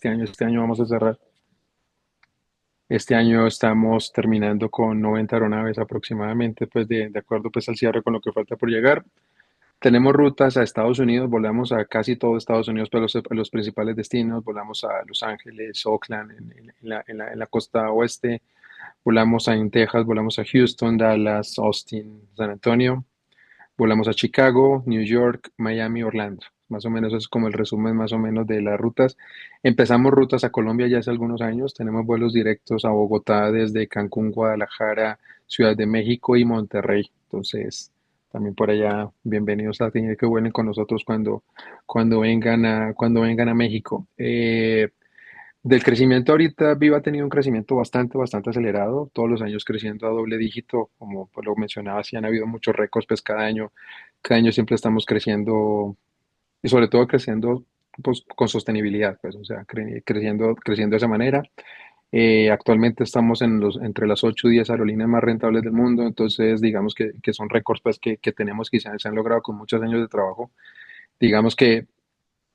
Este año vamos a cerrar. Este año estamos terminando con 90 aeronaves aproximadamente, pues de acuerdo pues al cierre con lo que falta por llegar. Tenemos rutas a Estados Unidos, volamos a casi todo Estados Unidos, pero los principales destinos, volamos a Los Ángeles, Oakland, en la costa oeste, volamos en Texas, volamos a Houston, Dallas, Austin, San Antonio. Volamos a Chicago, New York, Miami, Orlando. Más o menos eso es como el resumen más o menos de las rutas. Empezamos rutas a Colombia ya hace algunos años. Tenemos vuelos directos a Bogotá desde Cancún, Guadalajara, Ciudad de México y Monterrey. Entonces, también por allá, bienvenidos a tener que vuelen con nosotros cuando vengan a México. Del crecimiento ahorita, Viva ha tenido un crecimiento bastante acelerado, todos los años creciendo a doble dígito, como pues lo mencionaba, sí han habido muchos récords, pues cada año siempre estamos creciendo y sobre todo creciendo pues, con sostenibilidad, pues, o sea, creciendo de esa manera. Actualmente estamos entre las 8 y 10 aerolíneas más rentables del mundo, entonces digamos que son récords pues, que tenemos que se han logrado con muchos años de trabajo. Digamos que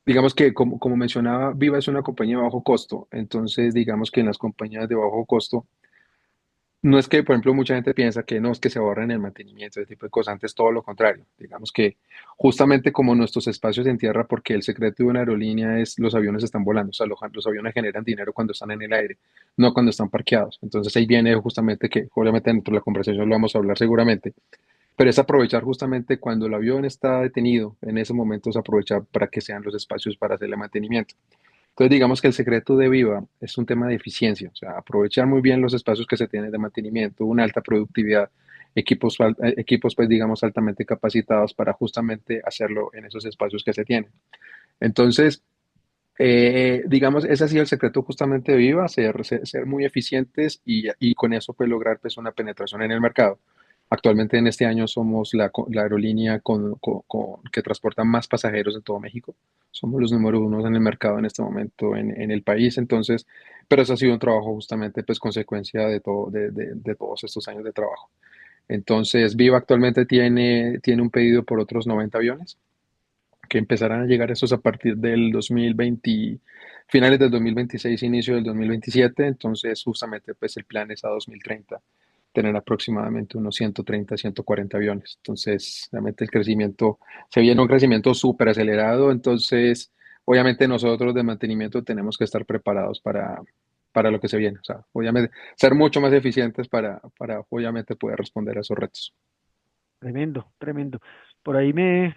Digamos que, como mencionaba, Viva es una compañía de bajo costo. Entonces, digamos que en las compañías de bajo costo, no es que, por ejemplo, mucha gente piensa que no es que se ahorren el mantenimiento, ese tipo de cosas. Antes, todo lo contrario. Digamos que, justamente como nuestros espacios en tierra, porque el secreto de una aerolínea es los aviones están volando. O sea, los aviones generan dinero cuando están en el aire, no cuando están parqueados. Entonces, ahí viene justamente que, obviamente, dentro de la conversación lo vamos a hablar seguramente, pero es aprovechar justamente cuando el avión está detenido, en ese momento es aprovechar para que sean los espacios para hacerle mantenimiento. Entonces, digamos que el secreto de Viva es un tema de eficiencia, o sea, aprovechar muy bien los espacios que se tienen de mantenimiento, una alta productividad, equipos pues digamos altamente capacitados para justamente hacerlo en esos espacios que se tienen. Entonces, digamos, ese ha sido el secreto justamente de Viva, ser muy eficientes y con eso pues lograr pues una penetración en el mercado. Actualmente en este año somos la aerolínea que transporta más pasajeros en todo México. Somos los número uno en el mercado en este momento en el país. Entonces, pero eso ha sido un trabajo justamente pues consecuencia de todos estos años de trabajo. Entonces, Viva actualmente tiene un pedido por otros 90 aviones que empezarán a llegar estos a partir del 2020, finales del 2026, inicio del 2027. Entonces, justamente, pues el plan es a 2030 tener aproximadamente unos 130, 140 aviones. Entonces, realmente se viene un crecimiento súper acelerado. Entonces, obviamente nosotros de mantenimiento tenemos que estar preparados para lo que se viene. O sea, obviamente, ser mucho más eficientes para obviamente poder responder a esos retos. Tremendo, tremendo. Por ahí me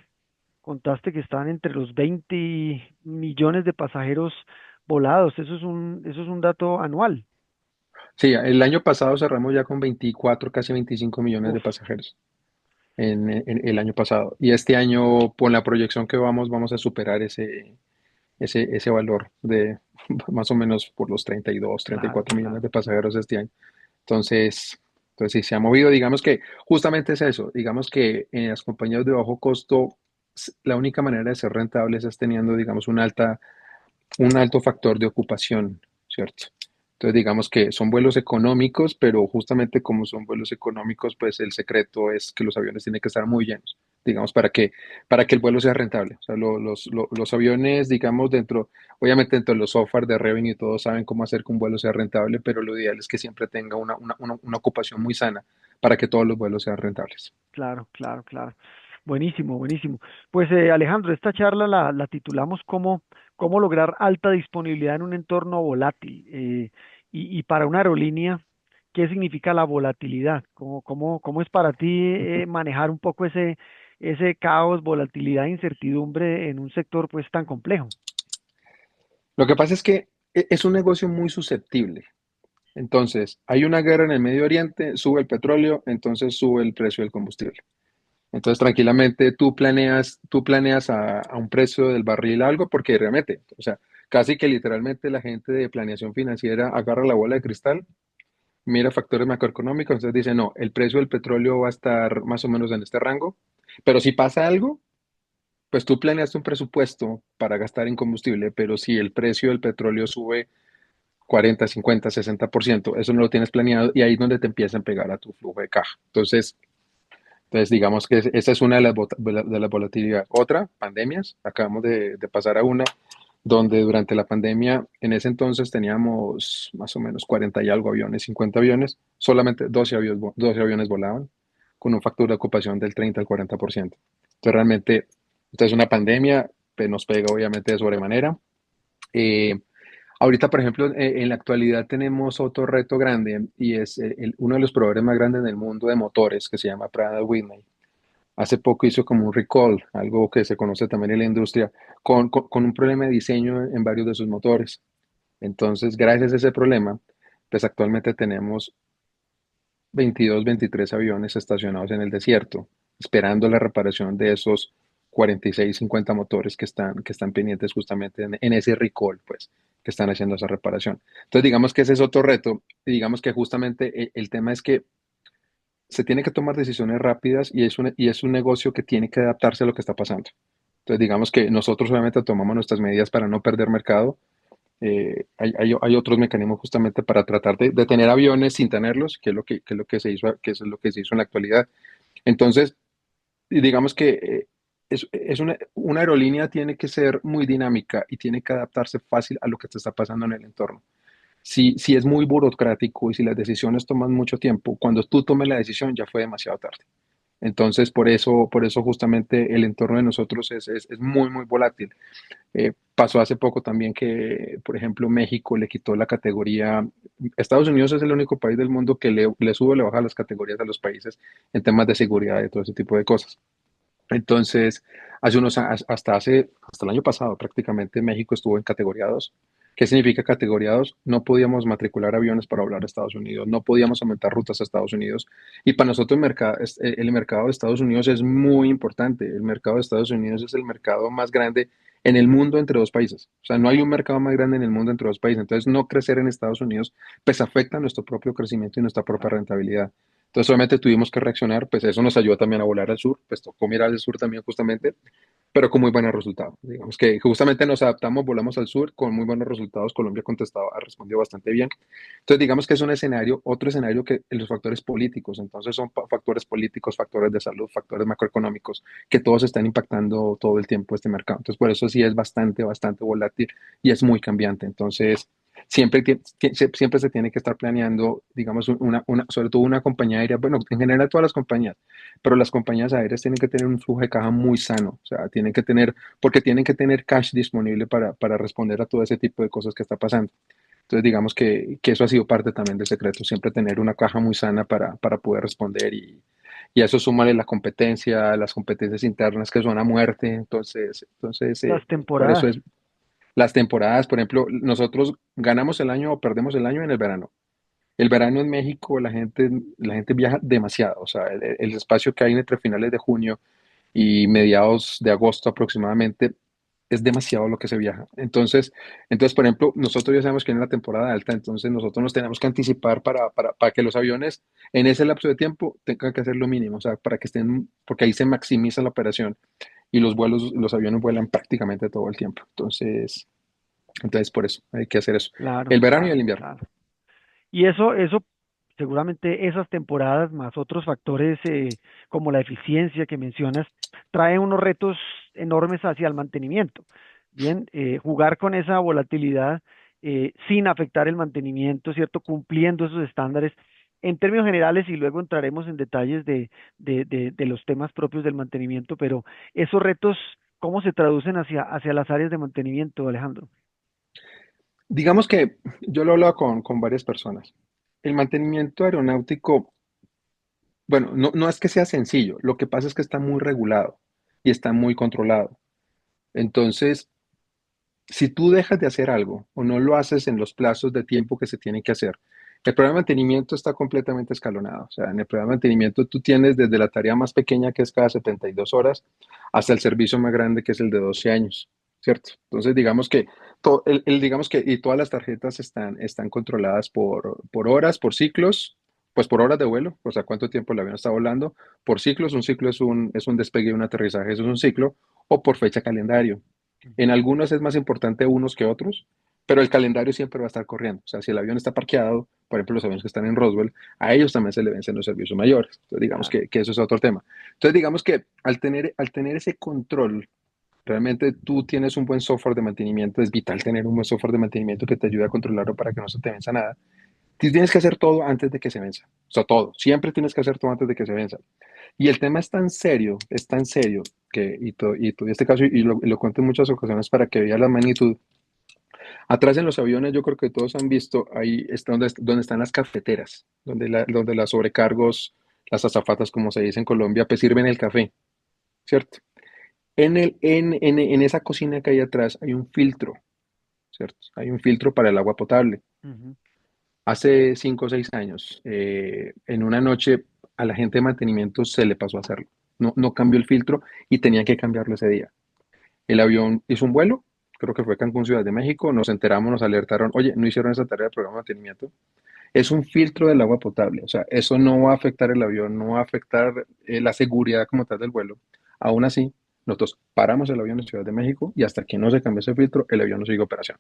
contaste que estaban entre los 20 millones de pasajeros volados. Eso es un dato anual. Sí, el año pasado cerramos ya con 24, casi 25 millones de Uf, pasajeros en el año pasado. Y este año, con la proyección que vamos a superar ese valor de más o menos por los 32, claro, 34 millones claro. de pasajeros este año. Entonces sí, se ha movido. Digamos que justamente es eso. Digamos que en las compañías de bajo costo, la única manera de ser rentables es teniendo, digamos, un alto factor de ocupación, ¿cierto? Entonces, digamos que son vuelos económicos, pero justamente como son vuelos económicos, pues el secreto es que los aviones tienen que estar muy llenos, digamos, para que el vuelo sea rentable. O sea, los aviones, digamos, obviamente dentro de los software de revenue, todos saben cómo hacer que un vuelo sea rentable, pero lo ideal es que siempre tenga una ocupación muy sana para que todos los vuelos sean rentables. Claro, claro, claro. Buenísimo, buenísimo. Pues Alejandro, esta charla la titulamos cómo lograr alta disponibilidad en un entorno volátil. Y para una aerolínea, ¿qué significa la volatilidad? ¿Cómo es para ti manejar un poco ese caos, volatilidad e incertidumbre en un sector pues tan complejo? Lo que pasa es que es un negocio muy susceptible. Entonces, hay una guerra en el Medio Oriente, sube el petróleo, entonces sube el precio del combustible. Entonces, tranquilamente tú planeas a un precio del barril algo, porque realmente, o sea, casi que literalmente la gente de planeación financiera agarra la bola de cristal, mira factores macroeconómicos, entonces dice, no, el precio del petróleo va a estar más o menos en este rango, pero si pasa algo, pues tú planeaste un presupuesto para gastar en combustible, pero si el precio del petróleo sube 40, 50, 60%, eso no lo tienes planeado y ahí es donde te empiezan a pegar a tu flujo de caja. Entonces, digamos que esa es una de las volatilidades. Otra, pandemias. Acabamos de pasar a una. donde durante la pandemia, en ese entonces teníamos más o menos 40 y algo aviones, 50 aviones, solamente 12 aviones volaban, con un factor de ocupación del 30 al 40%. Entonces realmente, esta es una pandemia, pues, nos pega obviamente de sobremanera. Eh, Ahorita, por ejemplo, en la actualidad tenemos otro reto grande y es uno de los proveedores más grandes del mundo de motores que se llama Pratt Whitney. Hace poco hizo como un recall, algo que se conoce también en la industria, con un problema de diseño en varios de sus motores. Entonces, gracias a ese problema, pues actualmente tenemos 22, 23 aviones estacionados en el desierto, esperando la reparación de esos 46, 50 motores que están pendientes justamente en ese recall, pues, que están haciendo esa reparación. Entonces, digamos que ese es otro reto, y digamos que justamente el tema es que se tiene que tomar decisiones rápidas y es un negocio que tiene que adaptarse a lo que está pasando. Entonces, digamos que nosotros obviamente tomamos nuestras medidas para no perder mercado. Hay otros mecanismos justamente para tratar de tener aviones sin tenerlos, que es lo que se hizo, que es lo que se hizo en la actualidad. Entonces, y digamos que es una aerolínea tiene que ser muy dinámica y tiene que adaptarse fácil a lo que te está pasando en el entorno. Si es muy burocrático y si las decisiones toman mucho tiempo, cuando tú tomes la decisión ya fue demasiado tarde. Entonces, por eso justamente el entorno de nosotros es muy, muy volátil. Pasó hace poco también que, por ejemplo, México le quitó la categoría. Estados Unidos es el único país del mundo que le sube o le baja las categorías a los países en temas de seguridad y todo ese tipo de cosas. Entonces, hasta el año pasado prácticamente México estuvo en categoría 2. ¿Qué significa categoría 2? No podíamos matricular aviones para volar a Estados Unidos, no podíamos aumentar rutas a Estados Unidos. Y para nosotros el mercado de Estados Unidos es muy importante. El mercado de Estados Unidos es el mercado más grande en el mundo entre dos países. O sea, no hay un mercado más grande en el mundo entre dos países. Entonces, no crecer en Estados Unidos pues afecta nuestro propio crecimiento y nuestra propia rentabilidad. Entonces, obviamente tuvimos que reaccionar, pues eso nos ayudó también a volar al sur, pues tocó mirar al sur también justamente, pero con muy buenos resultados. Digamos que justamente nos adaptamos, volamos al sur con muy buenos resultados. Colombia ha respondido bastante bien. Entonces, digamos que es un escenario, otro escenario que los factores políticos, entonces son factores políticos, factores de salud, factores macroeconómicos, que todos están impactando todo el tiempo este mercado. Entonces, por eso sí es bastante, bastante volátil y es muy cambiante. Entonces, siempre se tiene que estar planeando, digamos, sobre todo una compañía aérea, bueno, en general todas las compañías, pero las compañías aéreas tienen que tener un flujo de caja muy sano, o sea, porque tienen que tener cash disponible para responder a todo ese tipo de cosas que está pasando. Entonces, digamos que eso ha sido parte también del secreto, siempre tener una caja muy sana para poder responder y a eso súmale la competencia, las competencias internas que son a muerte, Las por eso temporadas. es las temporadas, por ejemplo, nosotros ganamos el año o perdemos el año en el verano. El verano en México la gente viaja demasiado, o sea, el espacio que hay entre finales de junio y mediados de agosto aproximadamente es demasiado lo que se viaja. Entonces, por ejemplo, nosotros ya sabemos que en la temporada alta, entonces nosotros nos tenemos que anticipar para que los aviones en ese lapso de tiempo tengan que hacer lo mínimo, o sea, para que estén, porque ahí se maximiza la operación y los aviones vuelan prácticamente todo el tiempo. Entonces por eso hay que hacer eso. Claro, El verano y el claro, invierno. claro. Y eso, seguramente esas temporadas más otros factores como la eficiencia que mencionas, traen unos retos enormes hacia el mantenimiento. Bien, jugar con esa volatilidad sin afectar el mantenimiento, ¿cierto? Cumpliendo esos estándares en términos generales y luego entraremos en detalles de los temas propios del mantenimiento, pero esos retos, ¿cómo se traducen hacia las áreas de mantenimiento, Alejandro? Digamos que yo lo he hablado con varias personas. El mantenimiento aeronáutico, bueno, no es que sea sencillo, lo que pasa es que está muy regulado y está muy controlado. Entonces, si tú dejas de hacer algo o no lo haces en los plazos de tiempo que se tiene que hacer, el programa de mantenimiento está completamente escalonado. O sea, en el programa de mantenimiento tú tienes desde la tarea más pequeña, que es cada 72 horas, hasta el servicio más grande, que es el de 12 años, ¿cierto? Entonces, digamos que, digamos que y todas las tarjetas están controladas por horas, por ciclos, pues por horas de vuelo, o sea, cuánto tiempo el avión está volando, por ciclos, un ciclo es un despegue y un aterrizaje, eso es un ciclo, o por fecha calendario. En Ujú. algunos es más importante unos que otros, pero el calendario siempre va a estar corriendo. O sea, si el avión está parqueado, por ejemplo, los aviones que están en Roswell, a ellos también se le vencen los servicios mayores. Entonces, digamos Claro. que eso es otro tema. Entonces, digamos que al tener ese control Realmente tú tienes un buen software de mantenimiento, es vital tener un buen software de mantenimiento que te ayude a controlarlo para que no se te venza nada. Tú tienes que hacer todo antes de que se venza. O sea, todo. Siempre tienes que hacer todo antes de que se venza. Y el tema es tan serio, que, y este caso, y lo cuento en muchas ocasiones para que veas la magnitud. Atrás en los aviones, yo creo que todos han visto, ahí está donde están las cafeteras, donde las sobrecargos, las azafatas, como se dice en Colombia, pues sirven el café, ¿cierto? En esa cocina que hay atrás hay un filtro, ¿cierto? Hay un filtro para el agua potable. Ujú. Hace 5 o 6 años, en una noche, a la gente de mantenimiento se le pasó a hacerlo. No cambió el filtro y tenían que cambiarlo ese día. El avión hizo un vuelo, creo que fue Cancún, Ciudad de México, nos enteramos, nos alertaron, oye, no hicieron esa tarea de programa de mantenimiento. Es un filtro del agua potable, o sea, eso no va a afectar el avión, no va a afectar la seguridad como tal del vuelo. Aún así, nosotros paramos el avión en Ciudad de México y hasta que no se cambió ese filtro, el avión no sigue operación.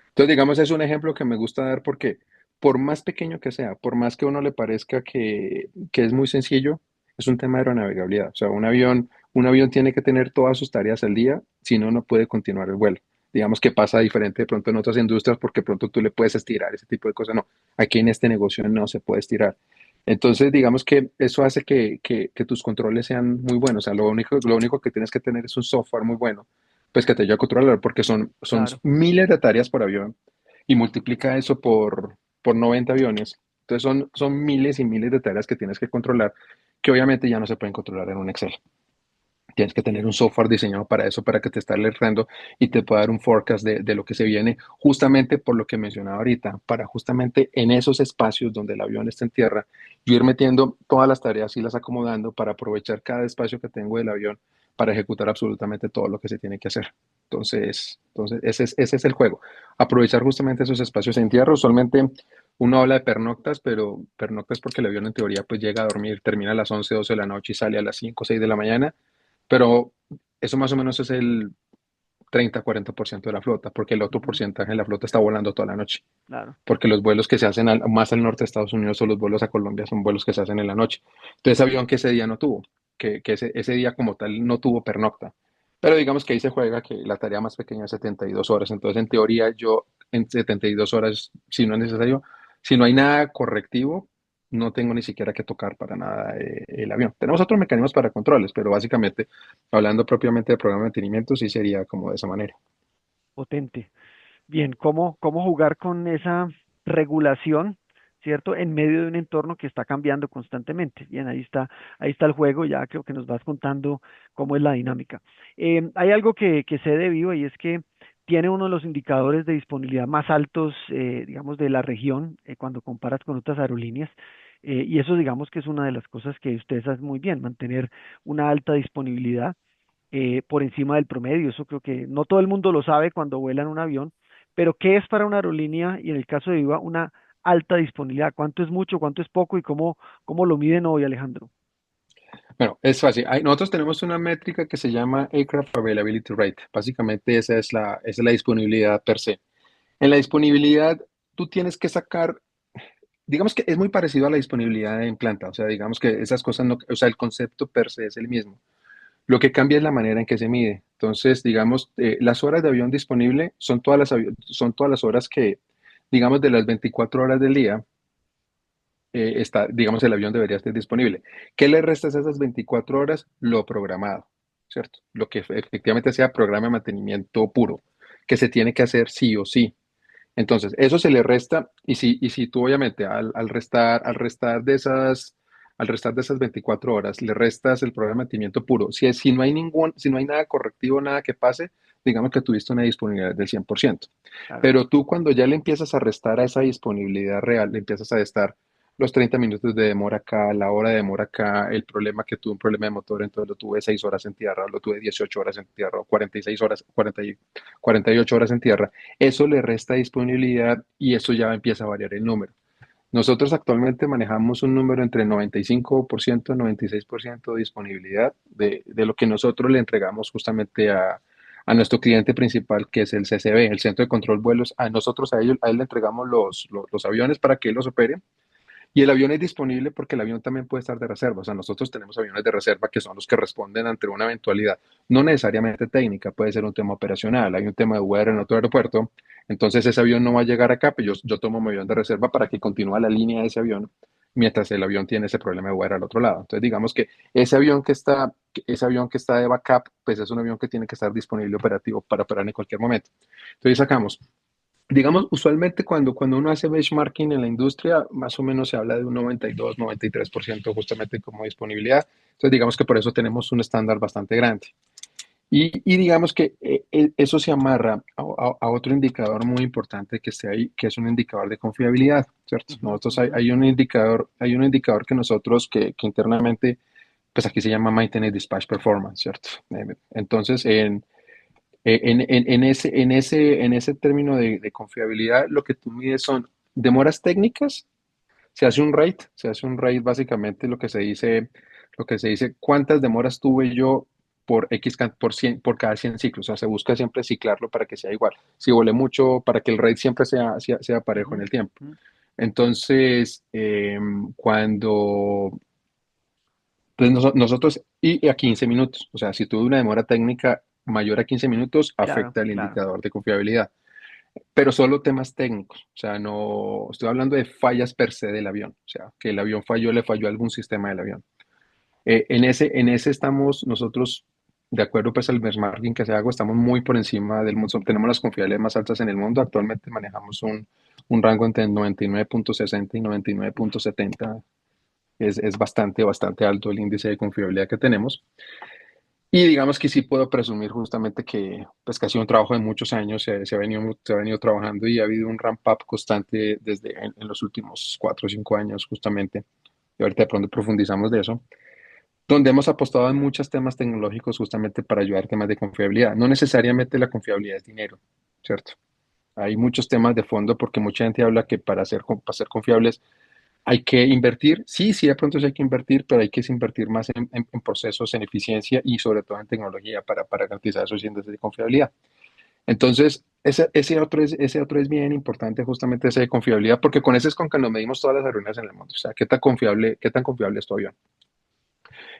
Entonces, digamos, es un ejemplo que me gusta dar porque por más pequeño que sea, por más que a uno le parezca que es muy sencillo, es un tema de aeronavegabilidad. O sea, un avión tiene que tener todas sus tareas al día, si no, no puede continuar el vuelo. Digamos que pasa diferente de pronto en otras industrias porque pronto tú le puedes estirar ese tipo de cosas. No, aquí en este negocio no se puede estirar. Entonces, digamos que eso hace que tus controles sean muy buenos. O sea, lo único que tienes que tener es un software muy bueno pues que te ayude a controlar, porque son Claro. miles de tareas por avión y multiplica eso por 90 aviones. Entonces son miles y miles de tareas que tienes que controlar, que obviamente ya no se pueden controlar en un Excel. Tienes que tener un Entiendo. software diseñado para eso, para que te esté alertando y te pueda dar un forecast de lo que se viene, justamente por lo que mencionaba ahorita, para justamente en esos espacios donde el avión está en tierra, yo ir metiendo todas las tareas y las acomodando para aprovechar cada espacio que tengo del avión para ejecutar absolutamente todo lo que se tiene que hacer. Entonces ese es el juego. Aprovechar justamente esos espacios en tierra. Usualmente uno habla de pernoctas, pero pernoctas porque el avión en teoría pues llega a dormir, termina a las 11 12 de la noche y sale a las 5 6 de la mañana, pero eso más o menos es el 30-40% de la flota, porque el otro Ujú. porcentaje de la flota está volando toda la noche. Claro. Porque los vuelos que se hacen más al norte de Estados Unidos o los vuelos a Colombia son vuelos que se hacen en la noche. Entonces, avión que ese día no tuvo, que ese día como tal no tuvo pernocta. Pero digamos que ahí se juega que la tarea más pequeña es 72 horas. Entonces, en teoría, yo en 72 horas, si no es necesario, si no hay nada correctivo, no tengo ni siquiera que tocar para nada el avión. Tenemos otros mecanismos para controles, pero básicamente, hablando propiamente de programa de mantenimiento, sí sería como de esa manera. Potente. Bien, ¿cómo jugar con esa regulación, ¿cierto? En medio de un entorno que está cambiando constantemente. Bien, ahí está el juego, ya creo que nos vas contando cómo es la dinámica. Hay algo que sé de Vivo y es que tiene uno de los indicadores de disponibilidad más altos, digamos, de la región cuando comparas con otras aerolíneas. Y eso, digamos, que es una de las cosas que ustedes hacen muy bien, mantener una alta disponibilidad por encima del promedio. Eso creo que no todo el mundo lo sabe cuando vuela en un avión, pero ¿qué es para una aerolínea y en el caso de Viva una alta disponibilidad? ¿Cuánto es mucho, cuánto es poco y cómo lo miden hoy, Alejandro? Bueno, es fácil. Nosotros tenemos una métrica que se llama Aircraft Availability Rate. Básicamente esa es la disponibilidad per se. En la disponibilidad, tú tienes que sacar, digamos que es muy parecido a la disponibilidad en planta. O sea, digamos que esas cosas no, o sea, el concepto per se es el mismo. Lo que cambia es la manera en que se mide. Entonces, digamos, las horas de avión disponible son todas las horas que, digamos, de las 24 horas del día, digamos, el avión debería estar disponible. ¿Qué le restas a esas 24 horas? Lo programado, ¿cierto? Lo que efectivamente sea programa de mantenimiento puro, que se tiene que hacer sí o sí. Entonces, eso se le resta, y si tú obviamente al restar de esas 24 horas le restas el programa de mantenimiento puro, si no hay nada correctivo, nada que pase, digamos que tuviste una disponibilidad del 100%. Claro. Pero tú cuando ya le empiezas a restar a esa disponibilidad real, le empiezas a restar los 30 minutos de demora acá, la hora de demora acá, el problema que tuve, un problema de motor, entonces lo tuve 6 horas en tierra, lo tuve 18 horas en tierra, o 46 horas, 48 horas en tierra, eso le resta disponibilidad y eso ya empieza a variar el número. Nosotros actualmente manejamos un número entre 95% y 96% de disponibilidad de lo que nosotros le entregamos justamente a nuestro cliente principal, que es el CCB, el Centro de Control Vuelos. A nosotros, a él le entregamos los aviones para que él los opere Y el avión es disponible porque el avión también puede estar de reserva. O sea, nosotros tenemos aviones de reserva que son los que responden ante una eventualidad, no necesariamente técnica, puede ser un tema operacional. Hay un tema de weather en otro aeropuerto, entonces ese avión no va a llegar acá, pero yo tomo mi avión de reserva para que continúe la línea de ese avión mientras el avión tiene ese problema de weather al otro lado. Entonces, digamos que ese avión que está de backup, pues es un avión que tiene que estar disponible operativo para operar en cualquier momento. Entonces, sacamos. Digamos, usualmente cuando uno hace benchmarking en la industria, más o menos se habla de un 92, 93% justamente como disponibilidad. Entonces, digamos que por eso tenemos un estándar bastante grande. Y digamos que eso se amarra a otro indicador muy importante que esté ahí, que es un indicador de confiabilidad, ¿cierto? Ujú, Nosotros ujú. hay un indicador que nosotros que internamente, pues aquí se llama Maintenance Dispatch Performance, ¿cierto? Entonces, en ese término de confiabilidad, lo que tú mides son demoras técnicas, se hace un rate básicamente lo que se dice cuántas demoras tuve yo por X por 100, por cada 100 ciclos. O sea, se busca siempre ciclarlo para que sea igual. Si volé mucho, para que el rate siempre sea parejo en Ujú, el tiempo. ujú. Entonces, cuando pues nosotros, y a 15 minutos, o sea, si tuve una demora técnica mayor a 15 minutos, Claro, afecta el claro. indicador de confiabilidad, pero solo temas técnicos, o sea, no estoy hablando de fallas per se del avión, o sea, que el avión falló, le falló algún sistema del avión. En ese estamos nosotros, de acuerdo pues al benchmarking que se hago, estamos muy por encima del mundo, tenemos las confiabilidades más altas en el mundo, actualmente manejamos un rango entre 99.60 y 99.70, es bastante, bastante alto el índice de confiabilidad que tenemos. Y digamos que sí puedo presumir justamente que, pues, que ha sido un trabajo de muchos años, se ha venido trabajando y ha habido un ramp up constante desde en los últimos 4 o 5 años justamente. Y ahorita de pronto profundizamos de eso, donde hemos apostado en muchos temas tecnológicos justamente para ayudar a temas de confiabilidad. No necesariamente la confiabilidad es dinero, ¿cierto? Hay muchos temas de fondo porque mucha gente habla que para ser confiables hay que invertir, sí, sí, de pronto sí hay que invertir, pero hay que invertir más en procesos, en eficiencia y sobre todo en tecnología para garantizar esos índices de confiabilidad. Entonces, ese otro es bien importante, justamente ese de confiabilidad, porque con ese es con que nos medimos todas las aerolíneas en el mundo. O sea, qué tan confiable es tu avión?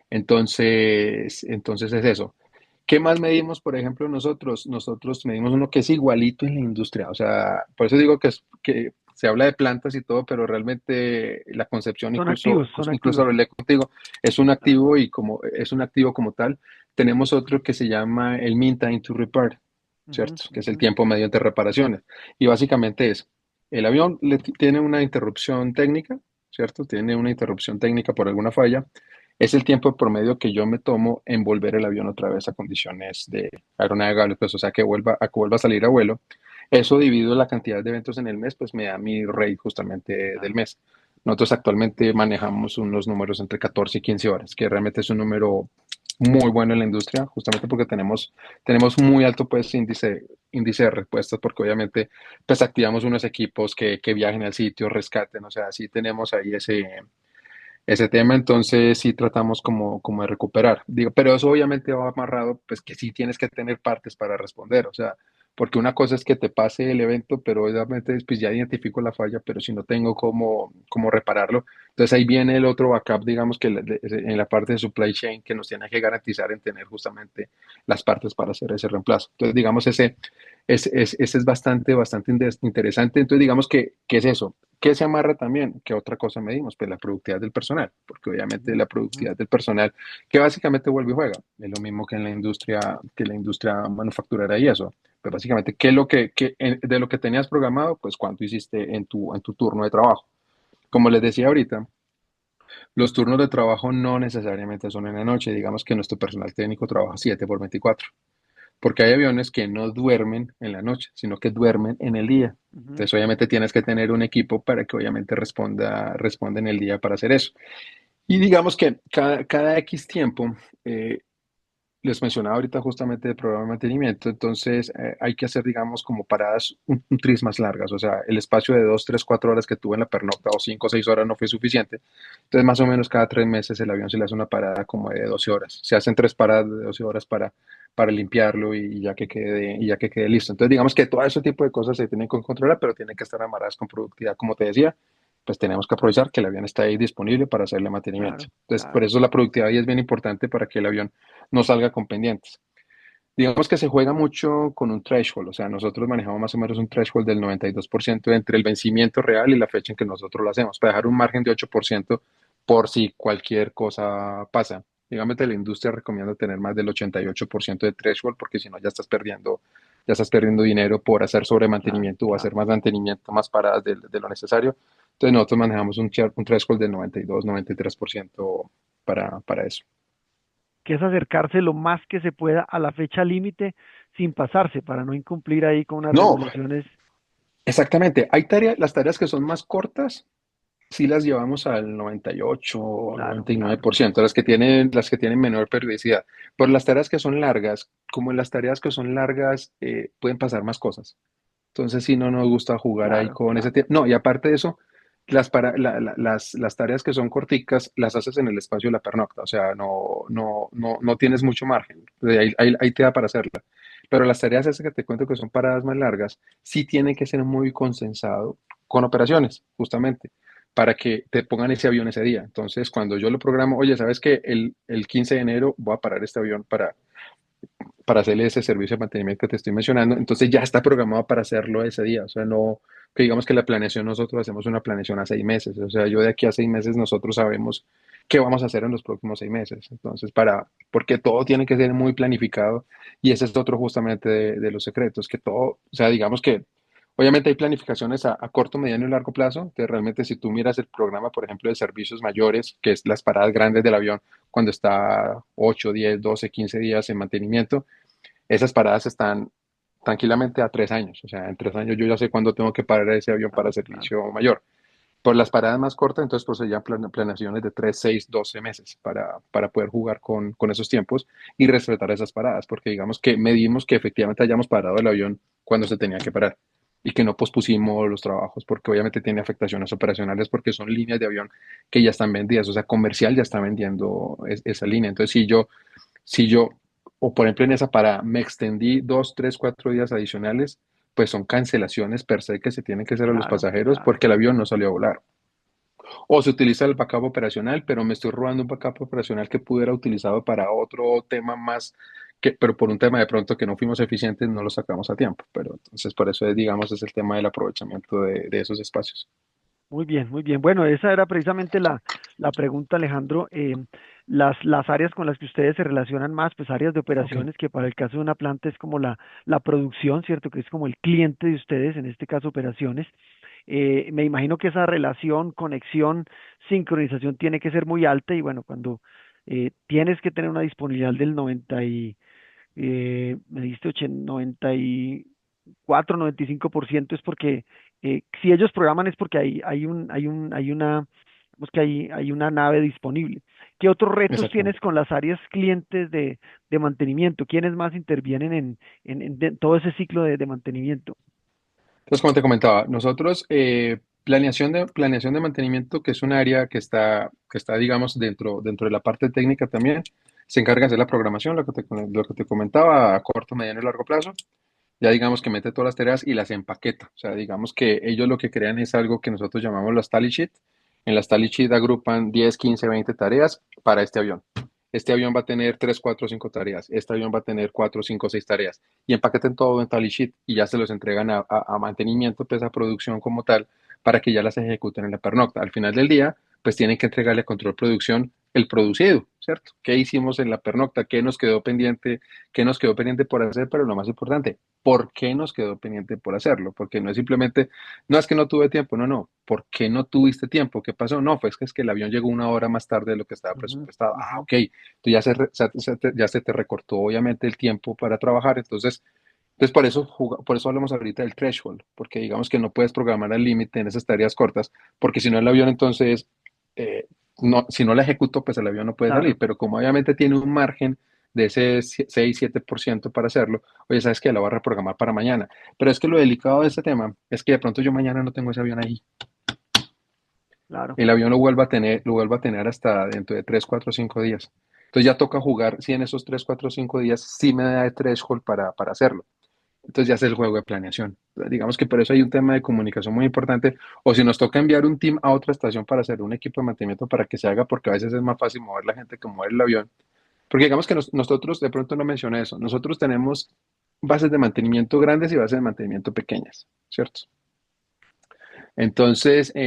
Entonces es eso. ¿Qué más medimos, por ejemplo, nosotros? Nosotros medimos uno que es igualito en la industria. O sea, por eso digo que se habla de plantas y todo, pero realmente la concepción, Son activos, son incluso activos. hablé contigo, Claro. es un activo como tal. Tenemos otro que se llama el mean time to repair, Ujú, ¿cierto? Que es el ujú. tiempo medio entre reparaciones. Y básicamente es, el avión tiene una interrupción técnica, ¿cierto? Tiene una interrupción técnica por alguna falla, es el tiempo promedio que yo me tomo en volver el avión otra vez a condiciones de aeronavegables, pues, o sea, que vuelva a salir a vuelo. Eso dividido la cantidad de eventos en el mes, pues me da mi rate justamente del Claro. mes. Nosotros actualmente manejamos unos números entre 14 y 15 horas, que realmente es un número muy bueno en la industria, justamente porque tenemos muy alto pues índice de respuestas, porque obviamente pues activamos unos equipos que viajen al sitio, rescaten, o sea, sí tenemos ahí ese tema, entonces sí tratamos como de recuperar. Digo, pero eso obviamente va amarrado, pues que sí tienes que tener partes para responder, o sea, porque una cosa es que te pase el evento, pero obviamente pues ya identifico la falla, pero si no tengo cómo repararlo, entonces ahí viene el otro backup, digamos que en la parte de supply chain que nos tiene que garantizar en tener justamente las partes para hacer ese reemplazo. Entonces, digamos, ese es bastante, bastante interesante. Entonces, digamos que es eso. ¿Qué se amarra también? ¿Qué otra cosa medimos? Pues la productividad del personal, porque obviamente Ujú, la ujú. productividad del personal, que básicamente vuelve y juega, es lo mismo que la industria manufacturera y eso. Pues básicamente, ¿qué es lo de lo que tenías programado? Pues cuánto hiciste en tu turno de trabajo. Como les decía ahorita, los turnos de trabajo no necesariamente son en la noche. Digamos que nuestro personal técnico trabaja 7 por 24. Porque hay aviones que no duermen en la noche, sino que duermen en el día. Ujú. Entonces, obviamente tienes que tener un equipo para que obviamente responda en el día para hacer eso. Y digamos que cada X tiempo, eh, les mencionaba ahorita justamente el programa de mantenimiento, entonces hay que hacer, digamos, como paradas un tris más largas, o sea, el espacio de 2, 3, 4 horas que tuve en la pernocta o 5 o 6 horas no fue suficiente, entonces más o menos cada 3 meses el avión se le hace una parada como de 12 horas, se hacen 3 paradas de 12 horas para limpiarlo y ya que quede listo. Entonces digamos que todo ese tipo de cosas se tienen que controlar, pero tienen que estar amarradas con productividad, como te decía, pues tenemos que aprovechar que el avión está ahí disponible para hacerle mantenimiento. claro, Entonces, por claro, eso la productividad ahí es bien importante para que el avión no salga con pendientes. Digamos que se juega mucho con un threshold, o sea, nosotros manejamos más o menos un threshold del 92% entre el vencimiento real y la fecha en que nosotros lo hacemos, para dejar un margen de 8% por si cualquier cosa pasa. Digamos que la industria recomienda tener más del 88% de threshold porque si no ya estás perdiendo dinero por hacer claro, sobremantenimiento o hacer claro. más mantenimiento, más paradas de lo necesario. Entonces nosotros manejamos un threshold del 92-93% para eso. Que es acercarse lo más que se pueda a la fecha límite sin pasarse para no incumplir ahí con unas No, regulaciones. exactamente. Hay tareas, las tareas que son más cortas, sí las llevamos al 98 o Claro, noventa y nueve claro, por ciento, las que tienen menor periodicidad. Pero las tareas que son largas, como en las tareas que son largas, pueden pasar más cosas. Entonces, sí, no nos gusta jugar ahí claro, con ese claro. tiempo. No, y aparte de eso, las tareas que son corticas las haces en el espacio de la pernocta, o sea, no tienes mucho margen. Ahí te da para hacerla. Pero las tareas esas que te cuento que son paradas más largas, sí tienen que ser muy consensado con operaciones, justamente, para que te pongan ese avión ese día. Entonces, cuando yo lo programo, oye, ¿sabes qué? El 15 de enero voy a parar este avión para hacerle ese servicio de mantenimiento que te estoy mencionando, entonces ya está programado para hacerlo ese día, o sea, no, que digamos que la planeación nosotros hacemos una planeación a 6 meses, o sea, yo de aquí a 6 meses nosotros sabemos qué vamos a hacer en los próximos 6 meses, entonces porque todo tiene que ser muy planificado y ese es otro justamente de los secretos, que todo, o sea, digamos que obviamente hay planificaciones a corto, mediano y largo plazo, que realmente si tú miras el programa, por ejemplo, de servicios mayores, que es las paradas grandes del avión, cuando está 8 10 12 15 días en mantenimiento, esas paradas están tranquilamente a 3 años. O sea, en 3 años yo ya sé cuándo tengo que parar ese avión para Claro, claro. servicio mayor. Por las paradas más cortas, entonces pues ya planeaciones de 3 6 12 meses para poder jugar con esos tiempos y respetar esas paradas, porque digamos que medimos que efectivamente hayamos parado el avión cuando se tenía que parar y que no pospusimos los trabajos, porque obviamente tiene afectaciones operacionales porque son líneas de avión que ya están vendidas, o sea, comercial ya está vendiendo esa línea. Entonces, si yo, o por ejemplo en esa parada, me extendí 2, 3, 4 días adicionales, pues son cancelaciones per se que se tienen que hacer a los Claro, pasajeros claro. porque el avión no salió a volar. O se utiliza el backup operacional, pero me estoy robando un backup operacional que pudiera utilizado para otro tema más, pero por un tema de pronto que no fuimos eficientes, no lo sacamos a tiempo. Pero entonces por eso es, digamos, es el tema del aprovechamiento de esos espacios. Muy bien, muy bien. Bueno, esa era precisamente la pregunta, Alejandro. Las áreas con las que ustedes se relacionan más, pues áreas de Ok, operaciones, que para el caso de una planta es como la producción, ¿cierto? Que es como el cliente de ustedes, en este caso operaciones. Me imagino que esa relación, conexión, sincronización tiene que ser muy alta y bueno, cuando tienes que tener una disponibilidad del 90 y, me diste 94, 95% es porque si ellos programan es porque digamos que hay una nave disponible. ¿Qué otros retos tienes exactamente. con las áreas clientes de mantenimiento? ¿Quiénes más intervienen en todo ese ciclo de mantenimiento? Entonces, como te comentaba, nosotros, planeación de mantenimiento, que es un área que está, digamos, dentro de la parte técnica también, se encarga de hacer la programación, lo que te comentaba, a corto, mediano y largo plazo. Ya digamos que mete todas las tareas y las empaqueta. O sea, digamos que ellos lo que crean es algo que nosotros llamamos las tally sheet. En las tally sheet agrupan 10, 15, 20 tareas para este avión. Este avión va a tener 3, 4, 5 tareas. Este avión va a tener 4, 5, 6 tareas. Y empaqueten todo en tally sheet y ya se los entregan a mantenimiento, pues a producción como tal, para que ya las ejecuten en la pernocta. Al final del día, pues tienen que entregarle a control producción el producido, ¿cierto? ¿Qué hicimos en la pernocta? ¿Qué nos quedó pendiente? ¿Qué nos quedó pendiente por hacer? Pero lo más importante, ¿por qué nos quedó pendiente por hacerlo? Porque no es simplemente, no es que no tuve tiempo, no. ¿Por qué no tuviste tiempo? ¿Qué pasó? No, pues que es que el avión llegó una hora más tarde de lo que estaba Ujú, presupuestado. Ah, ujú. ok. Entonces ya se te recortó obviamente el tiempo para trabajar. Entonces por eso hablamos ahorita del threshold, porque digamos que no puedes programar al límite en esas tareas cortas, porque si no el avión entonces, eh, no, si no la ejecuto, pues el avión no puede salir, Claro, pero como obviamente tiene un margen de ese 6 7% para hacerlo, oye, sabes que la voy a reprogramar para mañana. Pero es que lo delicado de este tema es que de pronto yo mañana no tengo ese avión ahí. claro. El avión lo vuelvo a tener hasta dentro de 3 4 5 días. Entonces ya toca jugar si en esos 3 4 5 días sí me da el threshold para hacerlo. Entonces ya es el juego de planeación. Entonces, digamos que por eso hay un tema de comunicación muy importante. O si nos toca enviar un team a otra estación para hacer un equipo de mantenimiento para que se haga, porque a veces es más fácil mover la gente que mover el avión. Porque digamos que nosotros, de pronto no mencioné eso, nosotros tenemos bases de mantenimiento grandes y bases de mantenimiento pequeñas, ¿cierto? Entonces, por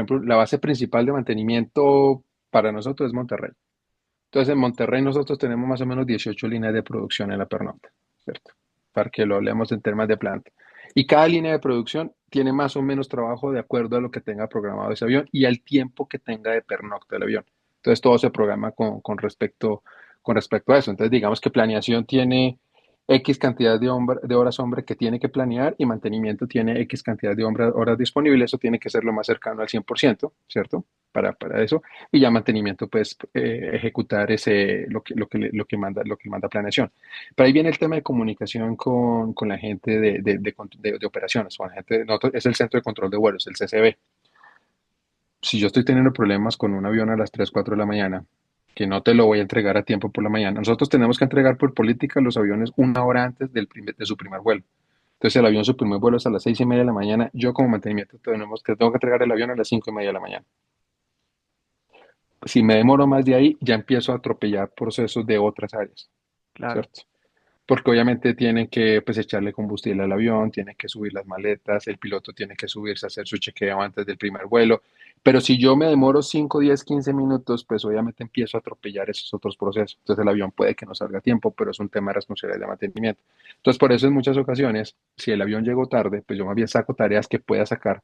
ejemplo, la base principal de mantenimiento para nosotros es Monterrey. Entonces, en Monterrey nosotros tenemos más o menos 18 líneas de producción en la pernocta, ¿cierto? Para que lo hablemos en temas de planta. Y cada línea de producción tiene más o menos trabajo de acuerdo a lo que tenga programado ese avión y al tiempo que tenga de pernocta el avión. Entonces, todo se programa con respecto a eso. Entonces, digamos que planeación tiene X cantidad de horas hombre que tiene que planear y mantenimiento tiene X cantidad de horas disponibles. Eso tiene que ser lo más cercano al 100%, ¿cierto? Para eso y ya mantenimiento, pues ejecutar lo que manda planeación. Pero ahí viene el tema de comunicación con la gente de operaciones, con la gente, es el Centro de Control de Vuelos, el CCB. Si yo estoy teniendo problemas con un avión a las 3 4 de la mañana, que no te lo voy a entregar a tiempo por la mañana, nosotros tenemos que entregar por política los aviones una hora antes de su primer vuelo. Entonces el avión, su primer vuelo es a las 6:30 de la mañana. Yo como mantenimiento tengo que entregar el avión a las 5:30 de la mañana. Si me demoro más de ahí, ya empiezo a atropellar procesos de otras áreas, Claro. ¿cierto? Porque obviamente tienen que pues, echarle combustible al avión, tienen que subir las maletas, el piloto tiene que subirse a hacer su chequeo antes del primer vuelo. Pero si yo me demoro 5, 10, 15 minutos, pues obviamente empiezo a atropellar esos otros procesos. Entonces el avión puede que no salga a tiempo, pero es un tema de responsabilidad de mantenimiento. Entonces por eso en muchas ocasiones, si el avión llegó tarde, pues yo más bien saco tareas que pueda sacar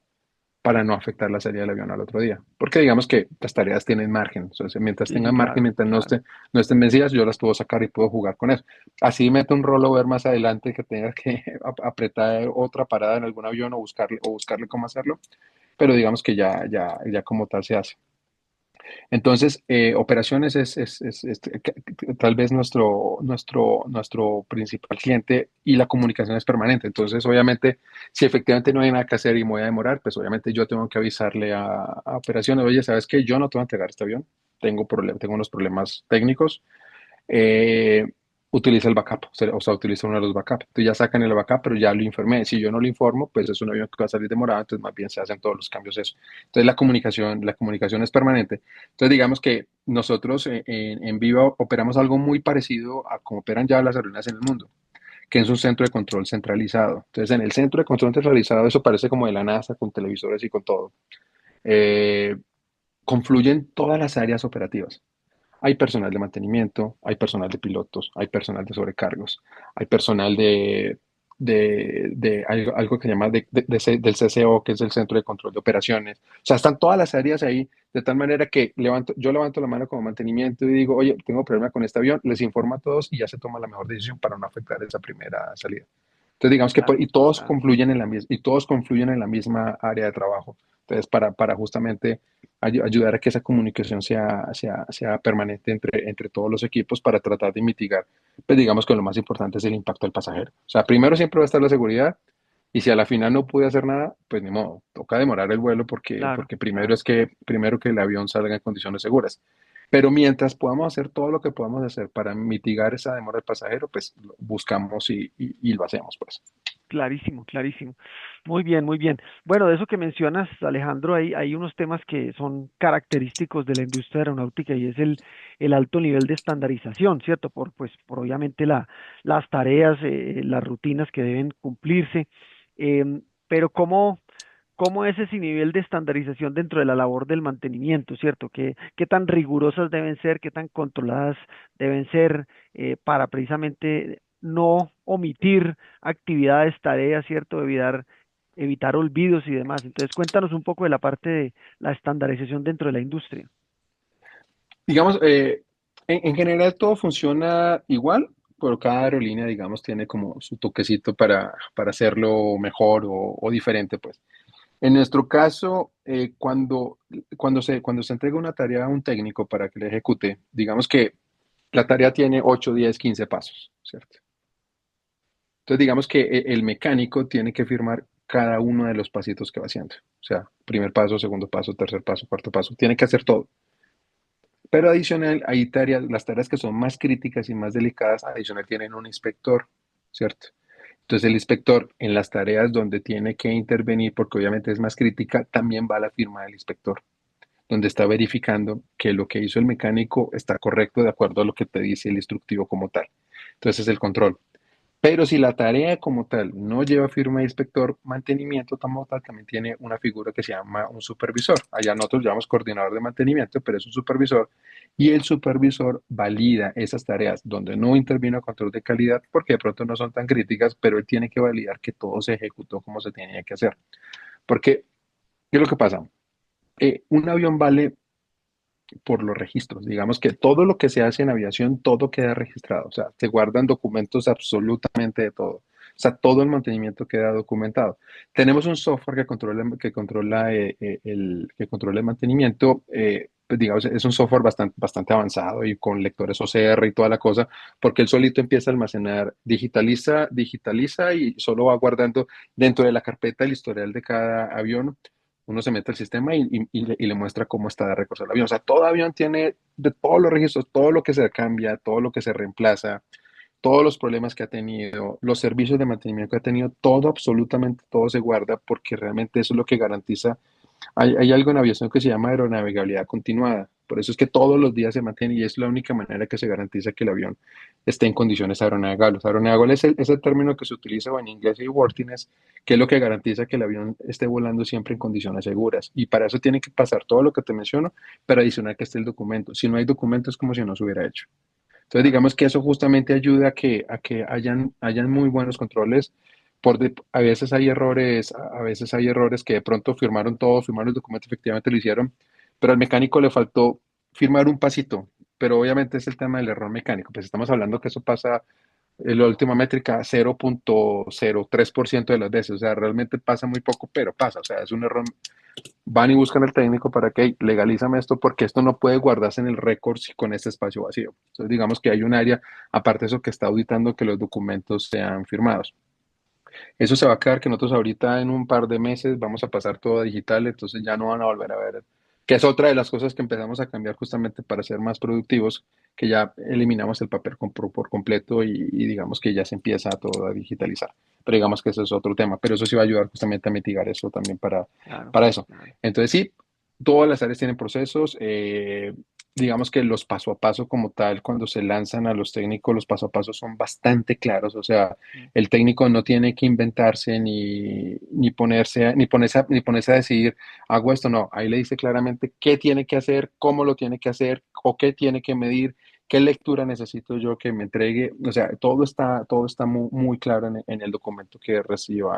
para no afectar la salida del avión al otro día. Porque digamos que las tareas tienen margen. Entonces, mientras Sí, sí, tengan margen, claro, mientras claro. no estén vencidas, yo las puedo sacar y puedo jugar con eso. Así meto un rollover más adelante que tenga que apretar otra parada en algún avión o buscarle cómo hacerlo, pero digamos que ya como tal se hace. Entonces, operaciones tal vez nuestro principal cliente y la comunicación es permanente. Entonces, obviamente, si efectivamente no hay nada que hacer y me voy a demorar, pues obviamente yo tengo que avisarle a operaciones, oye, ¿sabes qué? Yo no te voy a entregar este avión, tengo unos problemas técnicos, eh, utiliza el backup, o sea, utiliza uno de los backups. Entonces ya sacan el backup, pero ya lo informé. Si yo no lo informo, pues es un avión que va a salir demorado, entonces más bien se hacen todos los cambios eso. Entonces la comunicación es permanente. Entonces digamos que nosotros en Viva operamos algo muy parecido a como operan ya las aerolíneas en el mundo, que es un centro de control centralizado. Entonces en el centro de control centralizado eso parece como de la NASA, con televisores y con todo. Eh, confluyen todas las áreas operativas. Hay personal de mantenimiento, hay personal de pilotos, hay personal de sobrecargos, hay personal de algo que se llama del CCO, que es el Centro de Control de Operaciones. O sea, están todas las áreas ahí, de tal manera que yo levanto la mano como mantenimiento y digo, oye, tengo problema con este avión, les informo a todos y ya se toma la mejor decisión para no afectar esa primera salida. Entonces, digamos que Claro, y todos claro. confluyen en y todos confluyen en la misma área de trabajo. Entonces, para justamente ayudar a que esa comunicación sea permanente entre todos los equipos para tratar de mitigar, pues digamos que lo más importante es el impacto del pasajero. O sea, primero siempre va a estar la seguridad y si a la final no pude hacer nada, pues ni modo, toca demorar el vuelo Claro, porque claro. primero que el avión salga en condiciones seguras. Pero mientras podamos hacer todo lo que podamos hacer para mitigar esa demora del pasajero, pues lo buscamos y lo hacemos, pues. Clarísimo, clarísimo. Muy bien, muy bien. Bueno, de eso que mencionas, Alejandro, hay unos temas que son característicos de la industria aeronáutica y es el alto nivel de estandarización, ¿cierto? Por obviamente las tareas, las rutinas que deben cumplirse. Pero ¿cómo es ese nivel de estandarización dentro de la labor del mantenimiento, ¿cierto? ¿Qué tan rigurosas deben ser, qué tan controladas deben ser para precisamente no omitir actividades, tareas, ¿cierto? Evitar olvidos y demás. Entonces, cuéntanos un poco de la parte de la estandarización dentro de la industria. Digamos, en general todo funciona igual, pero cada aerolínea, digamos, tiene como su toquecito para hacerlo mejor o diferente, pues. En nuestro caso, cuando se entrega una tarea a un técnico para que la ejecute, digamos que la tarea tiene 8, 10, 15 pasos, ¿cierto? Entonces, digamos que el mecánico tiene que firmar cada uno de los pasitos que va haciendo. O sea, primer paso, segundo paso, tercer paso, cuarto paso. Tiene que hacer todo. Pero adicional, hay tareas, las tareas que son más críticas y más delicadas, adicional tienen un inspector, ¿cierto? Entonces el inspector en las tareas donde tiene que intervenir, porque obviamente es más crítica, también va la firma del inspector, donde está verificando que lo que hizo el mecánico está correcto de acuerdo a lo que te dice el instructivo como tal. Entonces es el control. Pero si la tarea como tal no lleva firma de inspector, mantenimiento como tal también tiene una figura que se llama un supervisor. Allá nosotros llamamos coordinador de mantenimiento, pero es un supervisor. Y el supervisor valida esas tareas donde no intervino control de calidad, porque de pronto no son tan críticas, pero él tiene que validar que todo se ejecutó como se tenía que hacer. Porque, ¿qué es lo que pasa? Un avión vale por los registros. Digamos que todo lo que se hace en aviación, todo queda registrado. O sea, se guardan documentos absolutamente de todo. O sea, todo el mantenimiento queda documentado. Tenemos un software que controla el mantenimiento. Pues digamos, es un software bastante avanzado y con lectores OCR y toda la cosa, porque él solito empieza a almacenar, digitaliza y solo va guardando dentro de la carpeta el historial de cada avión. Uno se mete al sistema y le muestra cómo está de recurso el avión. O sea, todo avión tiene de todos los registros, todo lo que se cambia, todo lo que se reemplaza, todos los problemas que ha tenido, los servicios de mantenimiento que ha tenido, todo, absolutamente todo se guarda porque realmente eso es lo que garantiza. Hay algo en aviación que se llama aeronavegabilidad continuada. Por eso es que todos los días se mantiene y es la única manera que se garantiza que el avión esté en condiciones aeronavegables. Aeronavegable es el término que se utiliza o en inglés airworthiness, que es lo que garantiza que el avión esté volando siempre en condiciones seguras. Y para eso tiene que pasar todo lo que te menciono, pero adicional que esté el documento. Si no hay documento es como si no se hubiera hecho. Entonces, Claro. digamos que eso justamente ayuda a que hayan muy buenos controles. A veces hay errores que de pronto firmaron todo, firmaron el documento, efectivamente lo hicieron, pero al mecánico le faltó firmar un pasito. Pero obviamente es el tema del error mecánico. Pues estamos hablando que eso pasa en la última métrica 0,03% de las veces. O sea, realmente pasa muy poco, pero pasa. O sea, es un error. Van y buscan al técnico para que "Hey, legalízame esto porque esto no puede guardarse en el récord con este espacio vacío". Entonces, digamos que hay un área, aparte de eso, que está auditando que los documentos sean firmados. Eso se va a quedar que nosotros ahorita en un par de meses vamos a pasar todo a digital, entonces ya no van a volver a ver, que es otra de las cosas que empezamos a cambiar justamente para ser más productivos, que ya eliminamos el papel por completo y digamos que ya se empieza todo a digitalizar. Pero digamos que eso es otro tema, pero eso sí va a ayudar justamente a mitigar eso también Claro, para eso. claro. Entonces sí, todas las áreas tienen procesos. Digamos que los paso a paso como tal, cuando se lanzan a los técnicos, los paso a paso son bastante claros. O sea, Mm. el técnico no tiene que inventarse ni ponerse a decidir, hago esto, no. Ahí le dice claramente qué tiene que hacer, cómo lo tiene que hacer, o qué tiene que medir, qué lectura necesito yo que me entregue. O sea, todo está muy, muy claro en el documento que recibe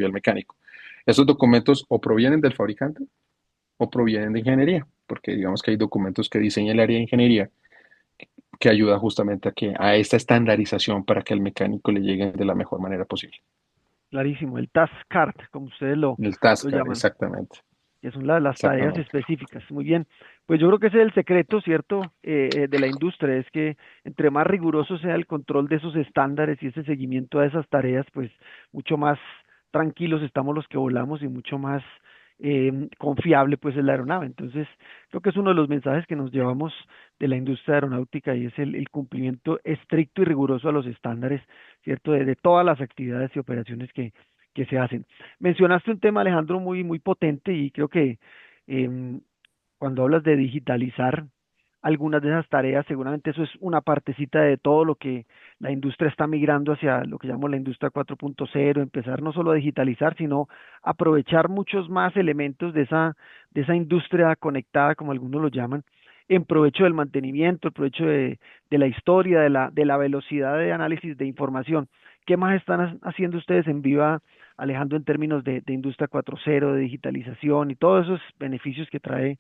el mecánico. Esos documentos o provienen del fabricante o provienen de ingeniería, porque digamos que hay documentos que diseña el área de ingeniería que ayuda justamente a esta estandarización para que al mecánico le llegue de la mejor manera posible. Clarísimo. El task card, como ustedes El lo TASCAR, llaman, exactamente, que son las tareas exactamente. específicas. Muy bien. Pues yo creo que ese es el secreto, ¿cierto? De la industria, es que entre más riguroso sea el control de esos estándares y ese seguimiento a esas tareas, pues mucho más tranquilos estamos los que volamos y mucho más confiable pues es la aeronave. Entonces, creo que es uno de los mensajes que nos llevamos de la industria aeronáutica y es el cumplimiento estricto y riguroso a los estándares, ¿cierto? De todas las actividades y operaciones que se hacen. Mencionaste un tema, Alejandro, muy, muy potente y creo que em, cuando hablas de digitalizar algunas de esas tareas, seguramente eso es una partecita de todo lo que la industria está migrando hacia lo que llamamos la industria 4.0, empezar no solo a digitalizar, sino aprovechar muchos más elementos de esa industria conectada, como algunos lo llaman, en provecho del mantenimiento, en provecho de la historia, de la velocidad de análisis de información. ¿Qué más están haciendo ustedes en Viva, Alejandro, en términos de industria 4.0, de digitalización y todos esos beneficios que trae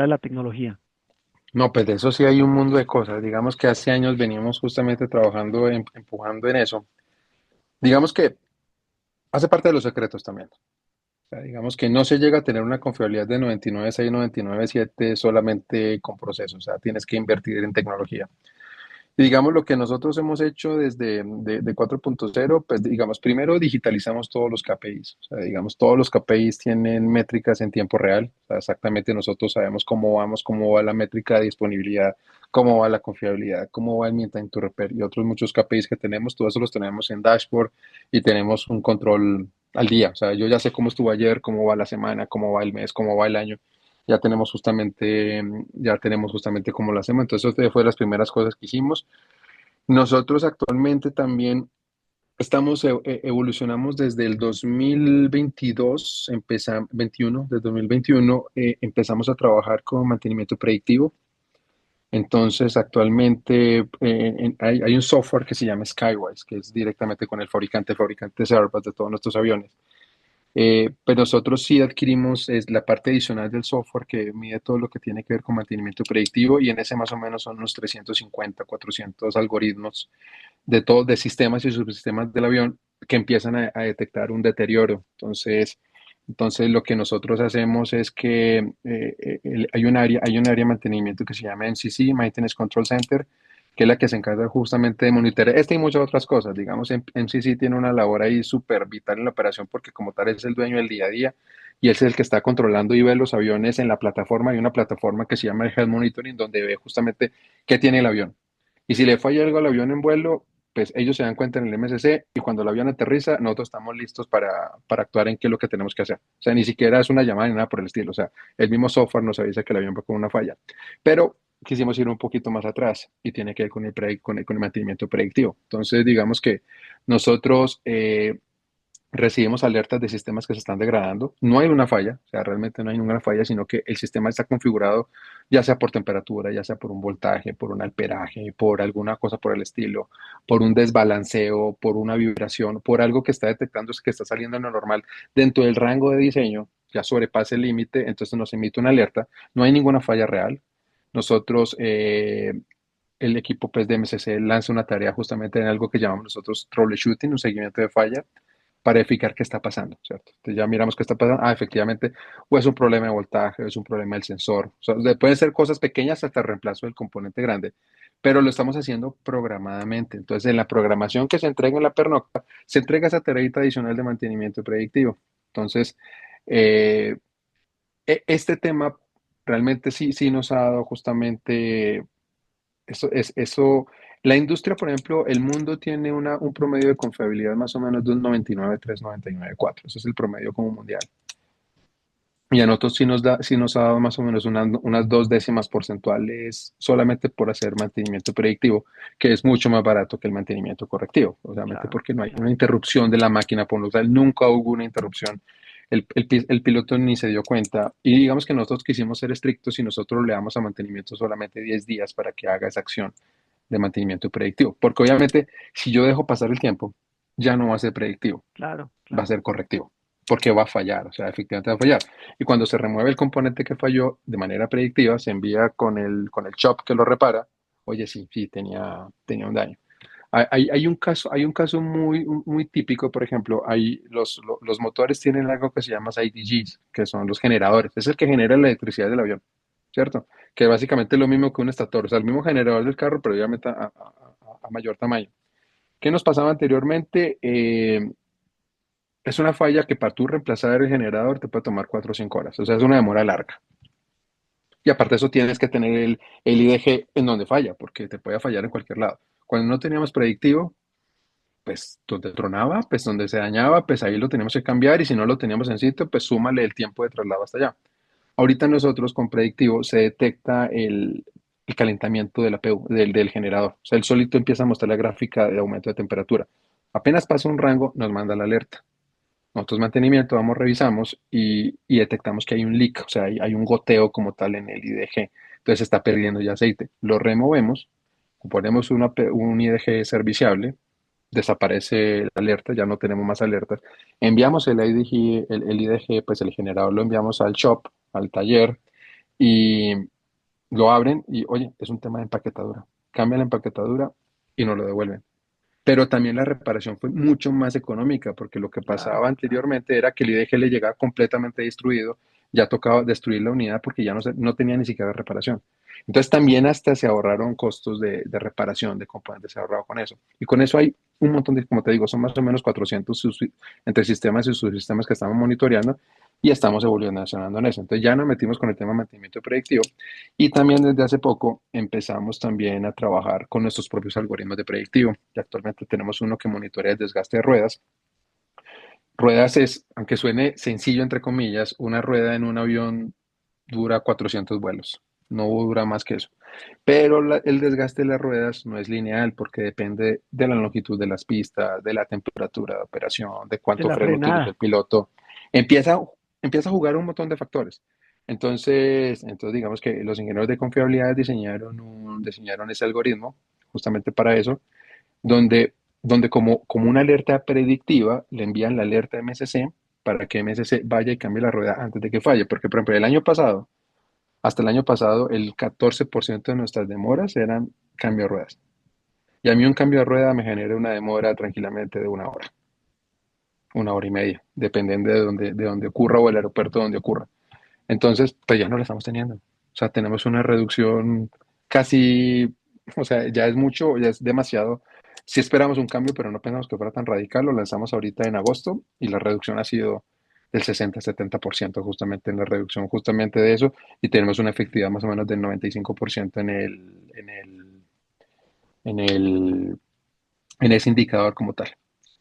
la tecnología? No, pues de eso sí hay un mundo de cosas. Digamos que hace años veníamos justamente trabajando, empujando en eso. Digamos que hace parte de los secretos también. O sea, digamos que no se llega a tener una confiabilidad de 99.6, 99.7 solamente con procesos. O sea, tienes que invertir en tecnología. Y digamos lo que nosotros hemos hecho desde de 4.0, pues digamos, primero digitalizamos todos los KPIs. O sea, digamos, todos los KPIs tienen métricas en tiempo real. O sea, exactamente nosotros sabemos cómo vamos, cómo va la métrica de disponibilidad, cómo va la confiabilidad, cómo va el maintain to repair y otros muchos KPIs que tenemos. Todo eso los tenemos en dashboard y tenemos un control al día. O sea, yo ya sé cómo estuvo ayer, cómo va la semana, cómo va el mes, cómo va el año. Ya tenemos justamente cómo lo hacemos. Entonces, eso fue de las primeras cosas que hicimos. Nosotros actualmente también evolucionamos desde el 2022, 21, desde 2021 empezamos a trabajar con mantenimiento predictivo. Entonces, actualmente hay un software que se llama Skywise, que es directamente con el fabricante es Airbus de todos nuestros aviones. Pues nosotros sí adquirimos es la parte adicional del software que mide todo lo que tiene que ver con mantenimiento predictivo y en ese más o menos son unos 350, 400 algoritmos de sistemas y subsistemas del avión que empiezan a detectar un deterioro. Entonces, lo que nosotros hacemos es que hay un área de mantenimiento que se llama MCC, Maintenance Control Center, que es la que se encarga justamente de monitorear esta y muchas otras cosas. Digamos, MCC tiene una labor ahí súper vital en la operación porque como tal es el dueño del día a día y él es el que está controlando y ve los aviones en la plataforma. Hay una plataforma que se llama el Health Monitoring donde ve justamente qué tiene el avión. Y si le falla algo al avión en vuelo, pues ellos se dan cuenta en el MSC y cuando el avión aterriza, nosotros estamos listos para actuar en qué es lo que tenemos que hacer. O sea, ni siquiera es una llamada ni nada por el estilo. O sea, el mismo software nos avisa que el avión va con una falla. Pero quisimos ir un poquito más atrás y tiene que ver con el mantenimiento predictivo. Entonces, digamos que nosotros recibimos alertas de sistemas que se están degradando. No hay una falla, o sea, realmente no hay ninguna falla, sino que el sistema está configurado ya sea por temperatura, ya sea por un voltaje, por un amperaje, por alguna cosa por el estilo, por un desbalanceo, por una vibración, por algo que está detectando que está saliendo en lo normal dentro del rango de diseño, ya sobrepasa el límite, entonces nos emite una alerta. No hay ninguna falla real. Nosotros, el equipo pues, de MCC lanza una tarea justamente en algo que llamamos nosotros troubleshooting, un seguimiento de falla para verificar qué está pasando, ¿cierto? Entonces ya miramos qué está pasando. Ah, efectivamente, o es un problema de voltaje, o es un problema del sensor. O sea, pueden ser cosas pequeñas hasta el reemplazo del componente grande, pero lo estamos haciendo programadamente. Entonces, en la programación que se entrega en la pernocta, se entrega esa tarea adicional de mantenimiento predictivo. Entonces, eh, este tema realmente sí nos ha dado justamente eso, la industria, por ejemplo, el mundo tiene un promedio de confiabilidad más o menos de un 99,3, 99,4. Ese es el promedio como mundial. Y a nosotros sí nos ha dado más o menos unas 2 décimas porcentuales solamente por hacer mantenimiento predictivo, que es mucho más barato que el mantenimiento correctivo, obviamente Claro, porque no hay una claro. interrupción de la máquina por lo tal, nunca hubo una interrupción. El piloto ni se dio cuenta. Y digamos que nosotros quisimos ser estrictos y nosotros le damos a mantenimiento solamente 10 días para que haga esa acción de mantenimiento predictivo. Porque obviamente, si yo dejo pasar el tiempo, ya no va a ser predictivo, Claro, va a claro. ser correctivo. Porque va a fallar, o sea, efectivamente va a fallar. Y cuando se remueve el componente que falló de manera predictiva, se envía con el shop que lo repara. Oye, sí, sí, tenía un daño. Hay un caso muy típico, por ejemplo, los motores tienen algo que se llama IDGs, que son los generadores. Es el que genera la electricidad del avión, ¿cierto? Que básicamente es lo mismo que un estator, o sea, el mismo generador del carro, pero obviamente a mayor tamaño. ¿Qué nos pasaba anteriormente? Es una falla que para tú reemplazar el generador te puede tomar 4 o 5 horas, o sea, es una demora larga. Y aparte de eso tienes que tener el IDG en donde falla, porque te puede fallar en cualquier lado. Cuando no teníamos predictivo, pues donde tronaba, pues donde se dañaba, pues ahí lo teníamos que cambiar y si no lo teníamos en sitio, pues súmale el tiempo de traslado hasta allá. Ahorita nosotros con predictivo se detecta el calentamiento de la PU, del generador. O sea, el solito empieza a mostrar la gráfica de aumento de temperatura. Apenas pasa un rango, nos manda la alerta. Nosotros mantenimiento vamos, revisamos y detectamos que hay un leak, o sea, hay un goteo como tal en el IDG. Entonces se está perdiendo ya aceite. Lo removemos, ponemos un IDG serviciable, desaparece la alerta, ya no tenemos más alertas. Enviamos el IDG, el IDG, pues el generador lo enviamos al shop, al taller, y lo abren y, oye, es un tema de empaquetadura. Cambia la empaquetadura y nos lo devuelven. Pero también la reparación fue mucho más económica, porque lo que pasaba Claro, claro. anteriormente era que el IDG le llegaba completamente destruido, ya tocaba destruir la unidad porque ya no tenía ni siquiera reparación. Entonces también hasta se ahorraron costos de reparación de componentes, se ahorrado con eso. Y con eso hay un montón de, como te digo, son más o menos 400 entre sistemas y subsistemas que estamos monitoreando y estamos evolucionando en eso. Entonces ya nos metimos con el tema de mantenimiento predictivo y también desde hace poco empezamos también a trabajar con nuestros propios algoritmos de predictivo. Y actualmente tenemos uno que monitorea el desgaste de ruedas. Ruedas es, aunque suene sencillo entre comillas, una rueda en un avión dura 400 vuelos, no dura más que eso. Pero el desgaste de las ruedas no es lineal porque depende de la longitud de las pistas, de la temperatura de operación, de de cuánto la freno utiliza el frenada. piloto. Empieza, empieza a jugar un montón de factores. Entonces digamos que los ingenieros de confiabilidad diseñaron ese algoritmo justamente para eso, donde, donde como una alerta predictiva le envían la alerta a MSC para que MSC vaya y cambie la rueda antes de que falle. Porque, por ejemplo, hasta el año pasado, el 14% de nuestras demoras eran cambio de ruedas. Y a mí un cambio de rueda me genera una demora tranquilamente de una hora y media, dependiendo de dónde ocurra o el aeropuerto donde ocurra. Entonces, pues ya no la estamos teniendo. O sea, tenemos una reducción casi, o sea, ya es mucho, ya es demasiado. Sí esperamos un cambio, pero no pensamos que fuera tan radical. Lo lanzamos ahorita en agosto y la reducción ha sido del 60-70% justamente en la reducción justamente de eso y tenemos una efectividad más o menos del 95% en en ese indicador como tal.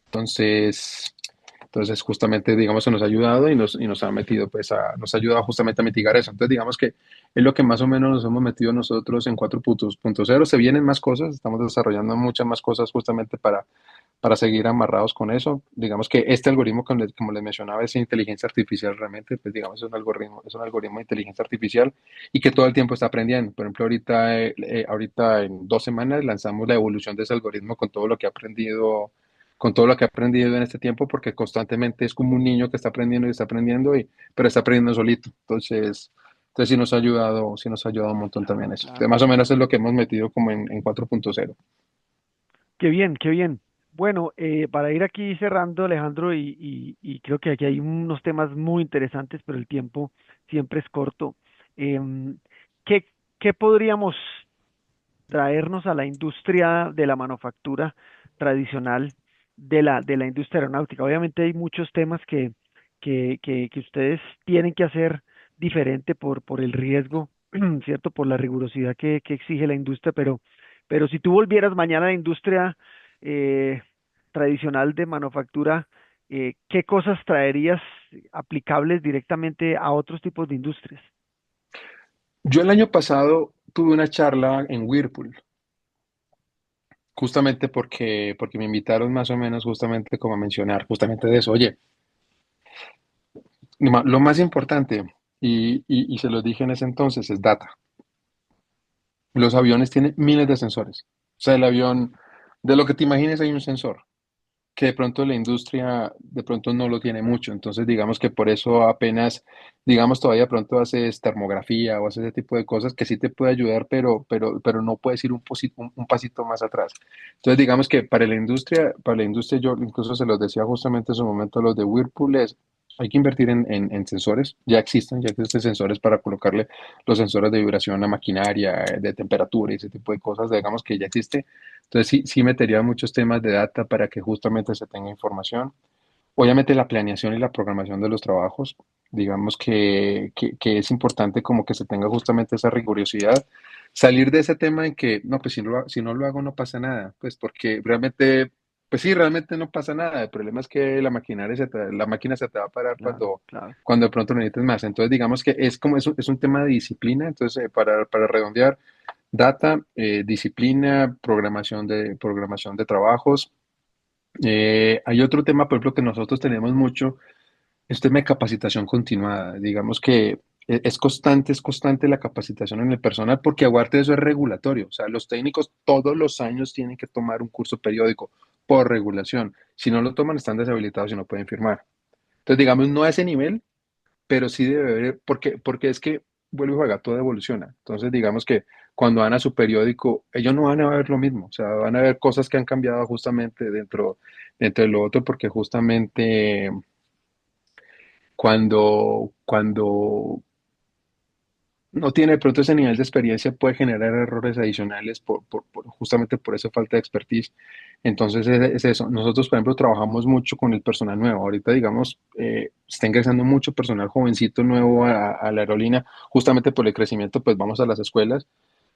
Entonces, entonces, justamente, digamos, eso nos ha ayudado y nos ha metido, pues, nos ha ayudado justamente a mitigar eso. Entonces, digamos que es lo que más o menos nos hemos metido nosotros en 4.0. Se vienen más cosas, estamos desarrollando muchas más cosas justamente para seguir amarrados con eso. Digamos que este algoritmo, como les mencionaba, es inteligencia artificial realmente, pues, digamos, es un algoritmo de inteligencia artificial y que todo el tiempo está aprendiendo. Por ejemplo, ahorita en 2 semanas lanzamos la evolución de ese algoritmo con todo lo que ha aprendido en este tiempo, porque constantemente es como un niño que está aprendiendo y está aprendiendo, pero está aprendiendo solito. Entonces sí nos ha ayudado un montón Claro, también eso. Entonces, claro. más o menos es lo que hemos metido como en 4.0. Qué bien, qué bien. Bueno, para ir aquí cerrando, Alejandro, y creo que aquí hay unos temas muy interesantes, pero el tiempo siempre es corto. Em, ¿qué, qué podríamos traernos a la industria de la manufactura tradicional de la industria aeronáutica? Obviamente hay muchos temas que ustedes tienen que hacer diferente por el riesgo, ¿cierto? Por la rigurosidad que exige la industria, pero si tú volvieras mañana a la industria eh, tradicional de manufactura, ¿qué cosas traerías aplicables directamente a otros tipos de industrias? Yo el año pasado tuve una charla en Whirlpool, justamente porque me invitaron más o menos justamente como a mencionar justamente de eso. Oye, lo más importante, y se lo dije en ese entonces, es data. Los aviones tienen miles de sensores. O sea, el avión, de lo que te imagines hay un sensor, que de pronto la industria de pronto no lo tiene mucho. Entonces, digamos que por eso apenas, digamos, todavía de pronto haces termografía o haces ese tipo de cosas que sí te puede ayudar, pero no puedes ir un pasito más atrás. Entonces, digamos que para la industria yo incluso se los decía justamente en su momento a los de Whirlpool, hay que invertir en sensores, ya existen sensores para colocarle los sensores de vibración a maquinaria, de temperatura y ese tipo de cosas, digamos que ya existe. Entonces sí metería muchos temas de data para que justamente se tenga información. Obviamente la planeación y la programación de los trabajos, digamos que es importante como que se tenga justamente esa rigurosidad. Salir de ese tema en que, no, pues si no lo hago no pasa nada, pues porque realmente, pues sí, realmente no pasa nada. El problema es que la máquina se te va a parar Claro, cuando, claro. cuando de pronto necesites más. Entonces digamos que es un tema de disciplina. Entonces, para redondear, data, disciplina, programación de trabajos. Hay otro tema, por ejemplo, que nosotros tenemos mucho, es tema de capacitación continuada. Digamos que es constante la capacitación en el personal porque aparte de eso es regulatorio. O sea, los técnicos todos los años tienen que tomar un curso periódico por regulación. Si no lo toman, están deshabilitados y no pueden firmar. Entonces, digamos, no a ese nivel, pero sí debe haber, porque es que, vuelve y juega, todo evoluciona. Entonces, digamos que cuando van a su periódico, ellos no van a ver lo mismo, o sea, van a ver cosas que han cambiado justamente dentro de lo otro, porque justamente cuando no tiene de pronto ese nivel de experiencia, puede generar errores adicionales justamente por esa falta de expertise. Entonces es eso. Nosotros, por ejemplo, trabajamos mucho con el personal nuevo. Ahorita, digamos, está ingresando mucho personal jovencito nuevo a la aerolínea, justamente por el crecimiento, pues vamos a las escuelas.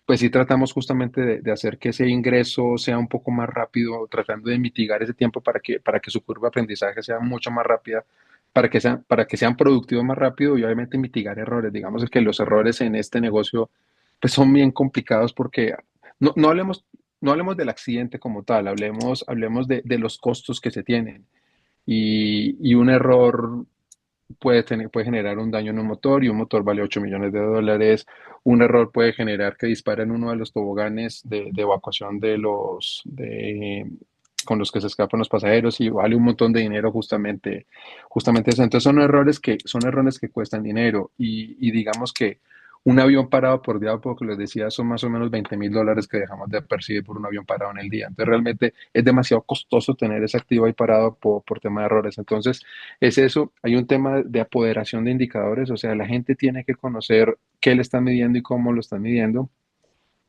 Pues sí tratamos justamente de hacer que ese ingreso sea un poco más rápido, tratando de mitigar ese tiempo para que su curva de aprendizaje sea mucho más rápida, para que sean productivos más rápido y obviamente mitigar errores. Digamos que los errores en este negocio pues son bien complicados porque no hablemos, no hablemos del accidente como tal, hablemos de los costos que se tienen. Y un error puede generar un daño en un motor y un motor vale 8 millones de dólares. Un error puede generar que disparen uno de los toboganes de evacuación con los que se escapan los pasajeros y vale un montón de dinero justamente eso. Entonces son errores que cuestan dinero y digamos que un avión parado por día, porque les decía, son más o menos $20,000 que dejamos de percibir por un avión parado en el día. Entonces realmente es demasiado costoso tener ese activo ahí parado por tema de errores. Entonces es eso, hay un tema de apoderación de indicadores, o sea, la gente tiene que conocer qué le están midiendo y cómo lo están midiendo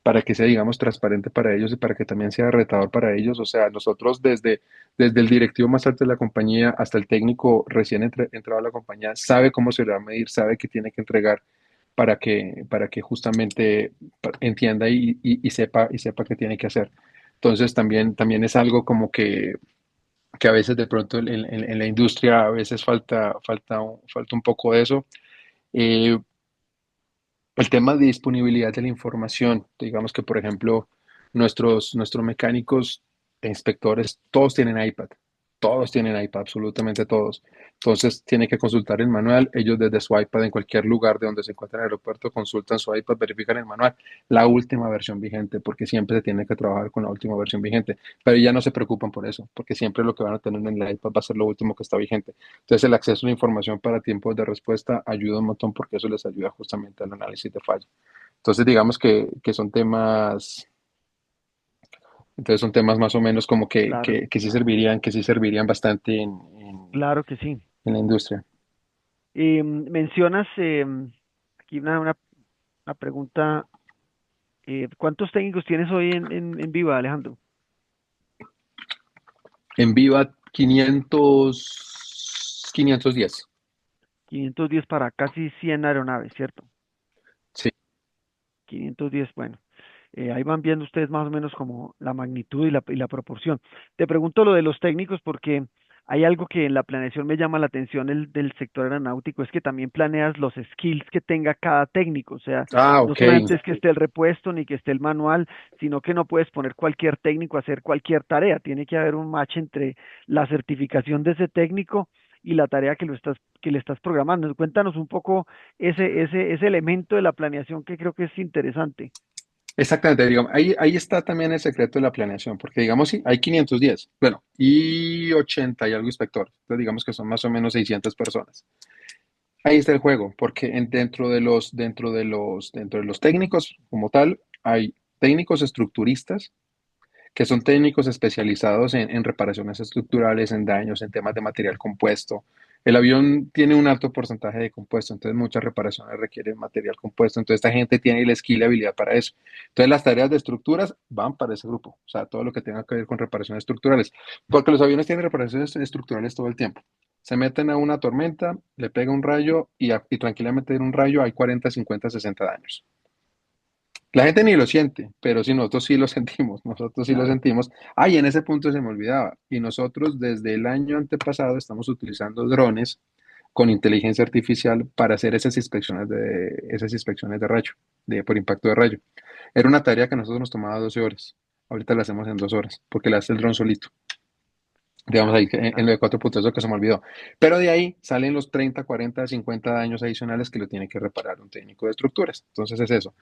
para que sea, digamos, transparente para ellos y para que también sea retador para ellos. O sea, nosotros desde el directivo más alto de la compañía hasta el técnico recién entrado a la compañía, sabe cómo se le va a medir, sabe qué tiene que entregar para que justamente entienda y sepa qué tiene que hacer. Entonces también es algo como que a veces de pronto en la industria a veces falta un poco de eso. Eh, el tema de disponibilidad de la información, digamos que por ejemplo nuestros mecánicos e inspectores, todos tienen iPad, absolutamente todos. Entonces tienen que consultar el manual, ellos desde su iPad en cualquier lugar de donde se encuentran en el aeropuerto consultan su iPad, verifican el manual, la última versión vigente, porque siempre se tiene que trabajar con la última versión vigente, pero ya no se preocupan por eso, porque siempre lo que van a tener en el iPad va a ser lo último que está vigente. Entonces, el acceso a la información para tiempos de respuesta ayuda un montón porque eso les ayuda justamente al análisis de fallo. Entonces, digamos entonces son temas más o menos como Claro, que sí servirían bastante claro que sí. en la industria. Mencionas aquí una pregunta. ¿Cuántos técnicos tienes hoy en Viva, Alejandro? En Viva 510. 510 para casi 100 aeronaves, ¿cierto? Sí. 510, bueno. Ahí van viendo ustedes más o menos como la magnitud y la proporción. Te pregunto lo de los técnicos porque hay algo que en la planeación me llama la atención del sector aeronáutico, es que también planeas los skills que tenga cada técnico, o sea, Ah, no ok. solamente es que esté el repuesto ni que esté el manual, sino que no puedes poner cualquier técnico a hacer cualquier tarea, tiene que haber un match entre la certificación de ese técnico y la tarea que le estás programando. Cuéntanos un poco ese elemento de la planeación que creo que es interesante. Exactamente, digamos, ahí está también el secreto de la planeación, porque digamos, sí, hay 510, bueno, y 80 y algo inspectores, entonces digamos que son más o menos 600 personas. Ahí está el juego, porque dentro de los técnicos como tal, hay técnicos estructuristas, que son técnicos especializados en reparaciones estructurales, en daños, en temas de material compuesto. El avión tiene un alto porcentaje de compuesto, entonces muchas reparaciones requieren material compuesto, entonces esta gente tiene el skill y habilidad para eso. Entonces las tareas de estructuras van para ese grupo, o sea, todo lo que tenga que ver con reparaciones estructurales, porque los aviones tienen reparaciones estructurales todo el tiempo. Se meten a una tormenta, le pega un rayo y tranquilamente en un rayo hay 40, 50, 60 daños. La gente ni lo siente, pero sí, nosotros sí lo sentimos, nosotros sí lo Claro. sentimos. Ay, en ese punto se me olvidaba. Y nosotros desde el año antepasado estamos utilizando drones con inteligencia artificial para hacer esas inspecciones de rayo, por impacto de rayo. Era una tarea que a nosotros nos tomaba 12 horas. Ahorita la hacemos en 2 horas, porque la hace el dron solito. Digamos Claro, ahí, en lo claro. de 4 puntos, eso que se me olvidó. Pero de ahí salen los 30, 40, 50 daños adicionales que lo tiene que reparar un técnico de estructuras. Entonces es eso.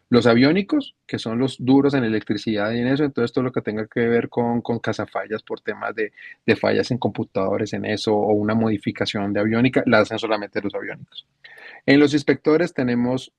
Los aviónicos, que son los duros en electricidad y en eso, entonces todo lo que tenga que ver con cazafallas por temas de fallas en computadores en eso o una modificación de aviónica, la hacen solamente los aviónicos. En los inspectores tenemos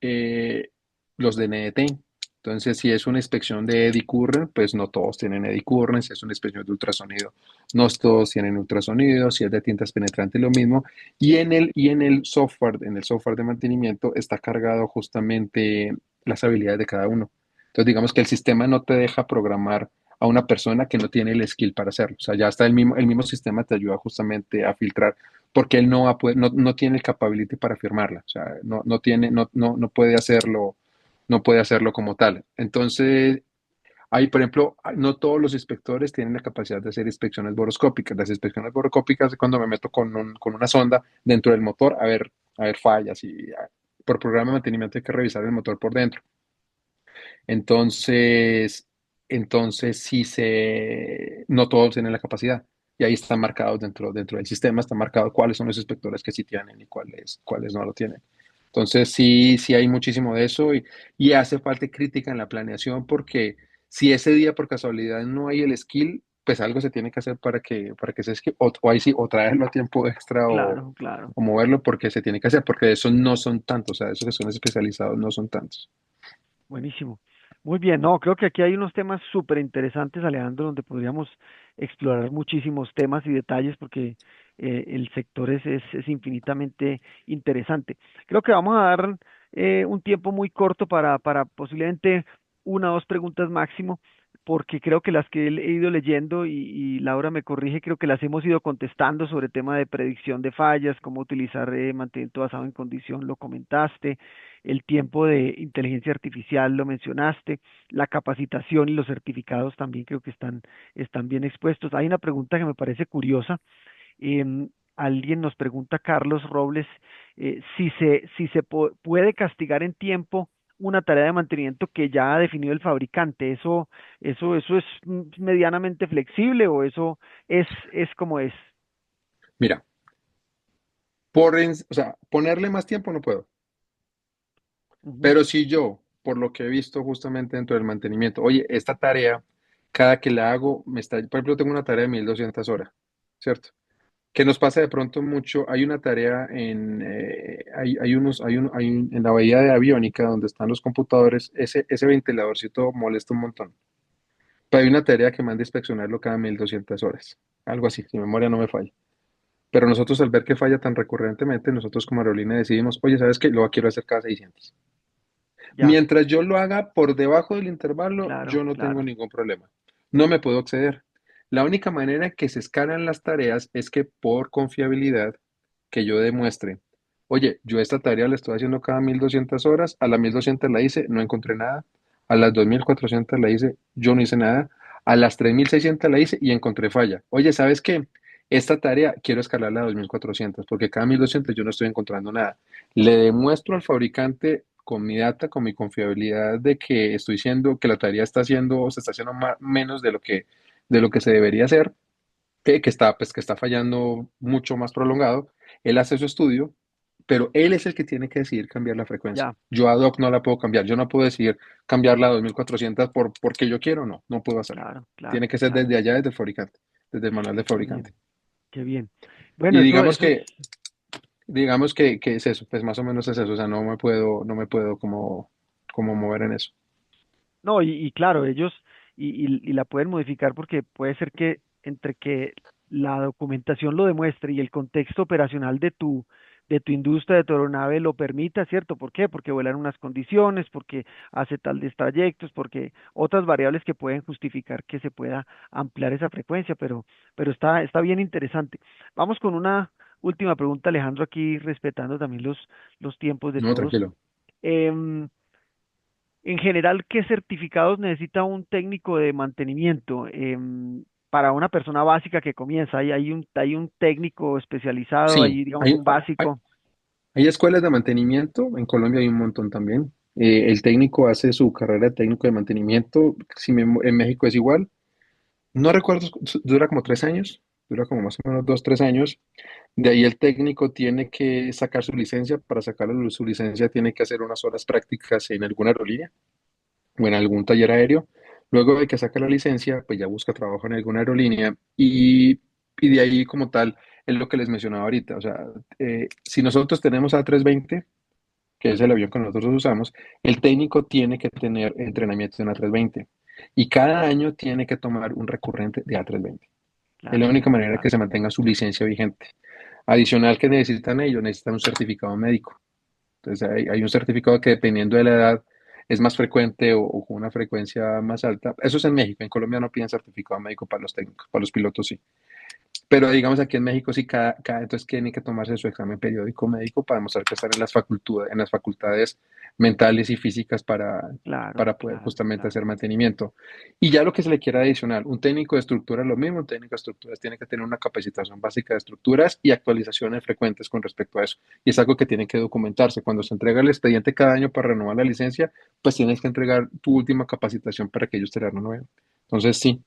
eh, los de NDT. Entonces, si es una inspección de eddy current, pues no todos tienen eddy current. Si es una inspección de ultrasonido, no todos tienen ultrasonido. Si es de tintas penetrantes, lo mismo. En el software de mantenimiento está cargado justamente las habilidades de cada uno. Entonces, digamos que el sistema no te deja programar a una persona que no tiene el skill para hacerlo. O sea, ya está el mismo sistema te ayuda justamente a filtrar, porque él no, va a poder- no tiene el capability para firmarla. O sea, no puede hacerlo, no puede hacerlo como tal. Entonces, hay, por ejemplo, no todos los inspectores tienen la capacidad de hacer inspecciones boroscópicas. Las inspecciones boroscópicas es cuando me meto con una sonda dentro del motor a ver fallas y por programa de mantenimiento hay que revisar el motor por dentro. Entonces, entonces no todos tienen la capacidad. Y ahí están marcados dentro del sistema, está marcado cuáles son los inspectores que sí tienen y cuáles no lo tienen. Entonces, sí hay muchísimo de eso y hace falta crítica en la planeación porque si ese día por casualidad no hay el skill, pues algo se tiene que hacer para que ese skill, o ahí sí, o traerlo a tiempo extra Claro, claro. o moverlo porque se tiene que hacer, porque de esos no son tantos, o sea, esos que son especializados no son tantos. Buenísimo. Muy bien, no, creo que aquí hay unos temas súper interesantes, Alejandro, donde podríamos explorar muchísimos temas y detalles porque el sector es infinitamente interesante. Creo que vamos a dar un tiempo muy corto para posiblemente una o dos preguntas máximo, porque creo que las que he ido leyendo y Laura me corrige, creo que las hemos ido contestando sobre tema de predicción de fallas, cómo utilizar mantenimiento basado en condición, lo comentaste, el tiempo de inteligencia artificial lo mencionaste, la capacitación y los certificados también creo que están bien expuestos. Hay una pregunta que me parece curiosa. Alguien nos pregunta, Carlos Robles, si se puede castigar en tiempo una tarea de mantenimiento que ya ha definido el fabricante. ¿Eso es medianamente flexible o eso es como es? Mira, o sea, ponerle más tiempo no puedo. Ujú. Pero si yo, por lo que he visto justamente dentro del mantenimiento, oye, esta tarea, cada que la hago, por ejemplo, tengo una tarea de 1200 horas, ¿cierto? Que nos pasa de pronto mucho, hay una tarea en la bahía de Aviónica, donde están los computadores, ese ventiladorcito molesta un montón. Pero hay una tarea que manda a inspeccionarlo cada 1200 horas, algo así, si mi memoria no me falla. Pero nosotros al ver que falla tan recurrentemente, nosotros como aerolínea decidimos, oye, ¿sabes qué? Lo quiero hacer cada 600. Ya, Mientras yo lo haga por debajo del intervalo, claro, yo no tengo claro. ningún problema. No me puedo exceder. La única manera que se escalan las tareas es que por confiabilidad que yo demuestre, oye, yo esta tarea la estoy haciendo cada 1200 horas, a las 1200 la hice, no encontré nada, a las 2400 la hice, yo no hice nada, a las 3600 la hice y encontré falla. Oye, ¿sabes qué? Esta tarea quiero escalarla a 2400 porque cada 1200 yo no estoy encontrando nada. Le demuestro al fabricante con mi data, con mi confiabilidad de que estoy siendo, que la tarea se está haciendo menos de lo que se debería hacer, que está fallando mucho más prolongado. Él hace su estudio, pero él es el que tiene que decidir cambiar la frecuencia. Ya, Yo ad hoc no la puedo cambiar. Yo no puedo decidir cambiarla a 2400 porque yo quiero, no puedo hacerlo. claro, Tiene claro, que ser claro. desde allá, desde el fabricante, desde el manual del Qué fabricante. bien, qué bien. Y Bueno, digamos que es eso, pues más o menos es eso, o sea, no me puedo como mover en eso. no, y claro, ellos y la pueden modificar porque puede ser que entre que la documentación lo demuestre y el contexto operacional de tu industria, de tu aeronave lo permita, ¿cierto? ¿Por qué? Porque vuela en unas condiciones, porque hace tales trayectos, porque otras variables que pueden justificar que se pueda ampliar esa frecuencia, pero está bien interesante. Vamos con una última pregunta, Alejandro, aquí respetando también los tiempos de No, todos. tranquilo. Em, en general, ¿qué certificados necesita un técnico de mantenimiento para una persona básica que comienza? ¿Hay un técnico especializado, Sí, hay, digamos, un hay, básico? hay escuelas de mantenimiento, en Colombia hay un montón también. El técnico hace su carrera de técnico de mantenimiento, en México es igual. No recuerdo, dura como 3 años, dura como más o menos 2, 3 años. De ahí el técnico tiene que sacar su licencia. Para sacar su licencia tiene que hacer unas horas prácticas en alguna aerolínea o en algún taller aéreo. Luego de que saca la licencia, pues ya busca trabajo en alguna aerolínea y de ahí como tal es lo que les mencionaba ahorita. O sea, si nosotros tenemos A320, que es el avión que nosotros usamos, el técnico tiene que tener entrenamiento en A320 y cada año tiene que tomar un recurrente de A320. Es la Claro, única manera que claro, se mantenga su licencia vigente. Adicional que necesitan ellos, necesitan un certificado médico. Entonces hay un certificado que dependiendo de la edad es más frecuente o con una frecuencia más alta. Eso es en México. En Colombia no piden certificado médico para los técnicos, para los pilotos sí. Pero digamos aquí en México sí entonces tienen que tomarse su examen periódico médico para demostrar que están en las facultades mentales y físicas claro, para poder claro, justamente claro. hacer mantenimiento. Y ya lo que se le quiera adicional, un técnico de estructura lo mismo, un técnico de estructuras tiene que tener una capacitación básica de estructuras y actualizaciones frecuentes con respecto a eso. Y es algo que tiene que documentarse. Cuando se entrega el expediente cada año para renovar la licencia, pues tienes que entregar tu última capacitación para que ellos te la renueven. Entonces sí,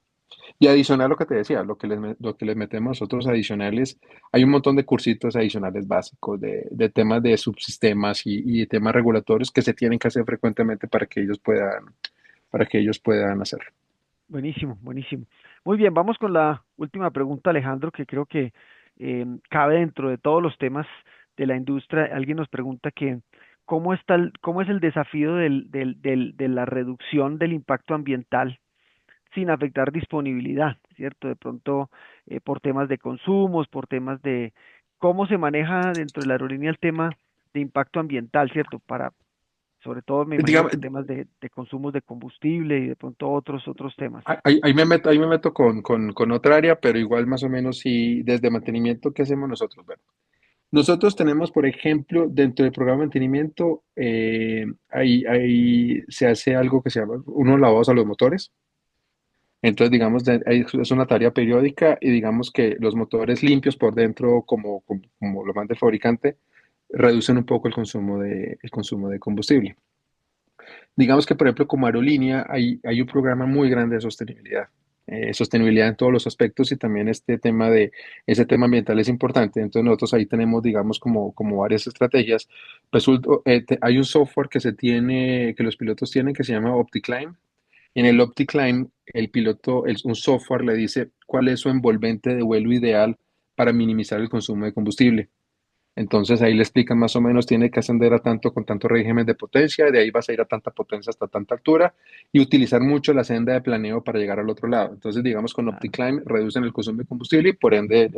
y adicional a lo que te decía, lo que les metemos nosotros adicionales, hay un montón de cursitos adicionales básicos de temas de subsistemas y de temas regulatorios que se tienen que hacer frecuentemente para que ellos puedan hacer. Buenísimo, buenísimo. Muy bien, vamos con la última pregunta, Alejandro, que creo que cabe dentro de todos los temas de la industria. Alguien nos pregunta que cómo es el desafío de la reducción del impacto ambiental sin afectar disponibilidad, ¿cierto? De pronto, por temas de consumos, por temas de cómo se maneja dentro de la aerolínea el tema de impacto ambiental, ¿cierto? Para, sobre todo, me imagino Digamos, que temas de consumos de combustible y de pronto otros temas. ahí me meto con otra área, pero igual más o menos sí, desde mantenimiento, ¿qué hacemos nosotros? Bueno, nosotros tenemos, por ejemplo, dentro del programa de mantenimiento, ahí se hace algo que se llama unos lavados a los motores. Entonces, digamos, es una tarea periódica y digamos que los motores limpios por dentro, como lo manda el fabricante, reducen un poco el consumo de combustible. Digamos que, por ejemplo, como aerolínea hay un programa muy grande de sostenibilidad. Sostenibilidad en todos los aspectos y también ese tema ambiental es importante. Entonces nosotros ahí tenemos, digamos, como varias estrategias. Pues hay un software que los pilotos tienen que se llama OptiClimb. En el OptiClimb, el piloto, un software le dice cuál es su envolvente de vuelo ideal para minimizar el consumo de combustible. Entonces ahí le explican más o menos, tiene que ascender a tanto con tanto régimen de potencia, de ahí vas a ir a tanta potencia hasta tanta altura y utilizar mucho la senda de planeo para llegar al otro lado. Entonces, digamos, con Claro, OptiClimb reducen el consumo de combustible y por ende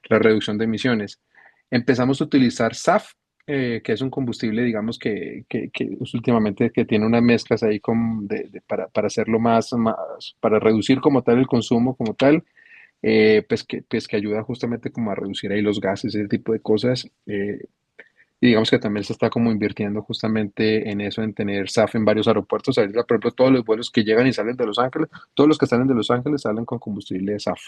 la reducción de emisiones. Empezamos a utilizar SAF, que es un combustible, digamos, que últimamente que tiene unas mezclas ahí para hacerlo para reducir como tal el consumo como tal, pues que ayuda justamente como a reducir ahí los gases, ese tipo de cosas. Y digamos que también se está como invirtiendo justamente en eso, en tener SAF en varios aeropuertos. Ahorita, por ejemplo, todos los vuelos que llegan y salen de Los Ángeles, todos los que salen de Los Ángeles salen con combustible de SAF.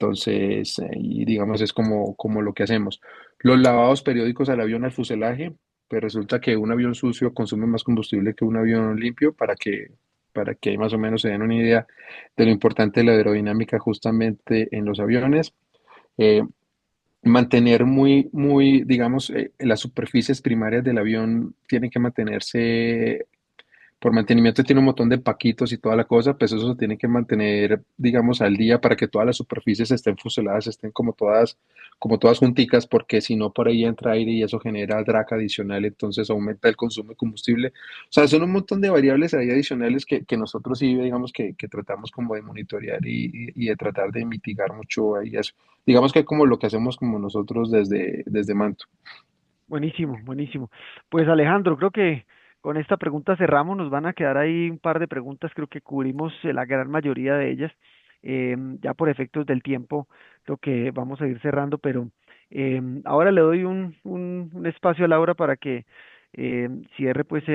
Entonces, y digamos, es como lo que hacemos. Los lavados periódicos al avión, al fuselaje, pues resulta que un avión sucio consume más combustible que un avión limpio para que ahí más o menos se den una idea de lo importante de la aerodinámica justamente en los aviones. Eh, Mantener digamos, las superficies primarias del avión tienen que mantenerse por mantenimiento tiene un montón de paquitos y toda la cosa, pues eso se tiene que mantener, digamos, al día para que todas las superficies estén fuseladas, estén como todas junticas, porque si no por ahí entra aire y eso genera drag adicional, entonces aumenta el consumo de combustible. O sea, son un montón de variables ahí adicionales que nosotros sí, digamos, que tratamos como de monitorear y de tratar de mitigar mucho ahí eso. Digamos que como lo que hacemos como nosotros desde Manto. buenísimo, buenísimo. Pues Alejandro, creo que con esta pregunta cerramos, nos van a quedar ahí un par de preguntas, creo que cubrimos la gran mayoría de ellas. Ya por efectos del tiempo, creo que vamos a ir cerrando, pero ahora le doy un espacio a Laura para que cierre pues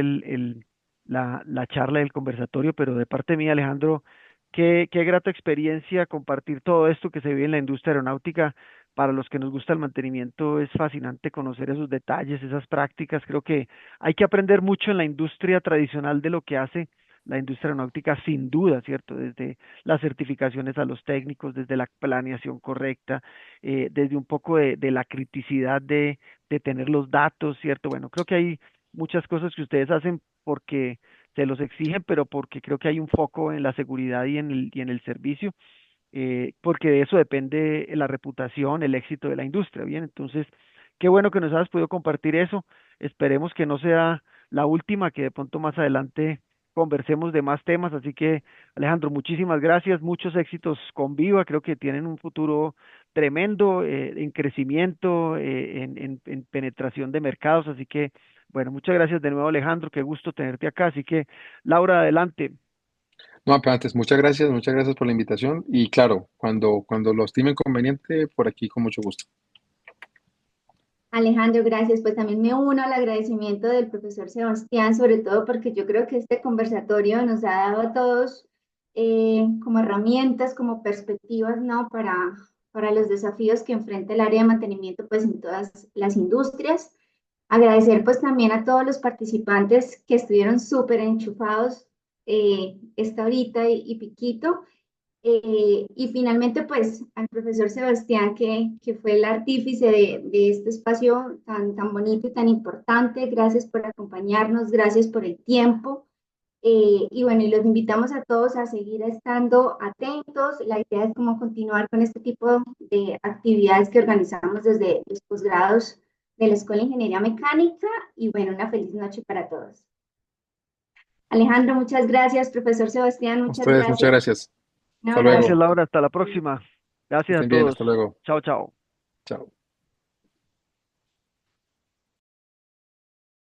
la charla del conversatorio, pero de parte mía, Alejandro, qué grata experiencia compartir todo esto que se vive en la industria aeronáutica. Para los que nos gusta el mantenimiento es fascinante conocer esos detalles, esas prácticas. Creo que hay que aprender mucho en la industria tradicional de lo que hace la industria aeronáutica, sin duda, ¿cierto? Desde las certificaciones a los técnicos, desde la planeación correcta, desde un poco de la criticidad de tener los datos, ¿cierto? Bueno, creo que hay muchas cosas que ustedes hacen porque se los exigen, pero porque creo que hay un foco en la seguridad y en el servicio, porque de eso depende la reputación, el éxito de la industria, ¿bien? Entonces, qué bueno que nos hayas podido compartir eso. Esperemos que no sea la última, que de pronto más adelante conversemos de más temas. Así que, Alejandro, muchísimas gracias, muchos éxitos con Viva. Creo que tienen un futuro tremendo en crecimiento, en penetración de mercados. Así que, bueno, muchas gracias de nuevo, Alejandro. Qué gusto tenerte acá. Así que, Laura, adelante. No, pero antes, muchas gracias por la invitación y claro, cuando lo estimen conveniente, por aquí con mucho gusto. Alejandro, gracias. Pues también me uno al agradecimiento del profesor Sebastián, sobre todo porque yo creo que este conversatorio nos ha dado a todos como herramientas, como perspectivas, ¿no? Para los desafíos que enfrenta el área de mantenimiento, pues en todas las industrias. Agradecer pues también a todos los participantes que estuvieron súper enchufados esta horita y piquito. Y finalmente, pues, al profesor Sebastián, que fue el artífice de este espacio tan bonito y tan importante. Gracias por acompañarnos, gracias por el tiempo. Y bueno, y los invitamos a todos a seguir estando atentos. La idea es como continuar con este tipo de actividades que organizamos desde los posgrados de la Escuela de Ingeniería Mecánica. Y bueno, una feliz noche para todos. Alejandro, muchas gracias. Profesor Sebastián, A muchas ustedes, muchas gracias. gracias. Un Hasta Gracias, luego. abrazo. Laura. Hasta la próxima. Que Gracias a estén bien, todos. hasta luego. Chao, chao. Chao.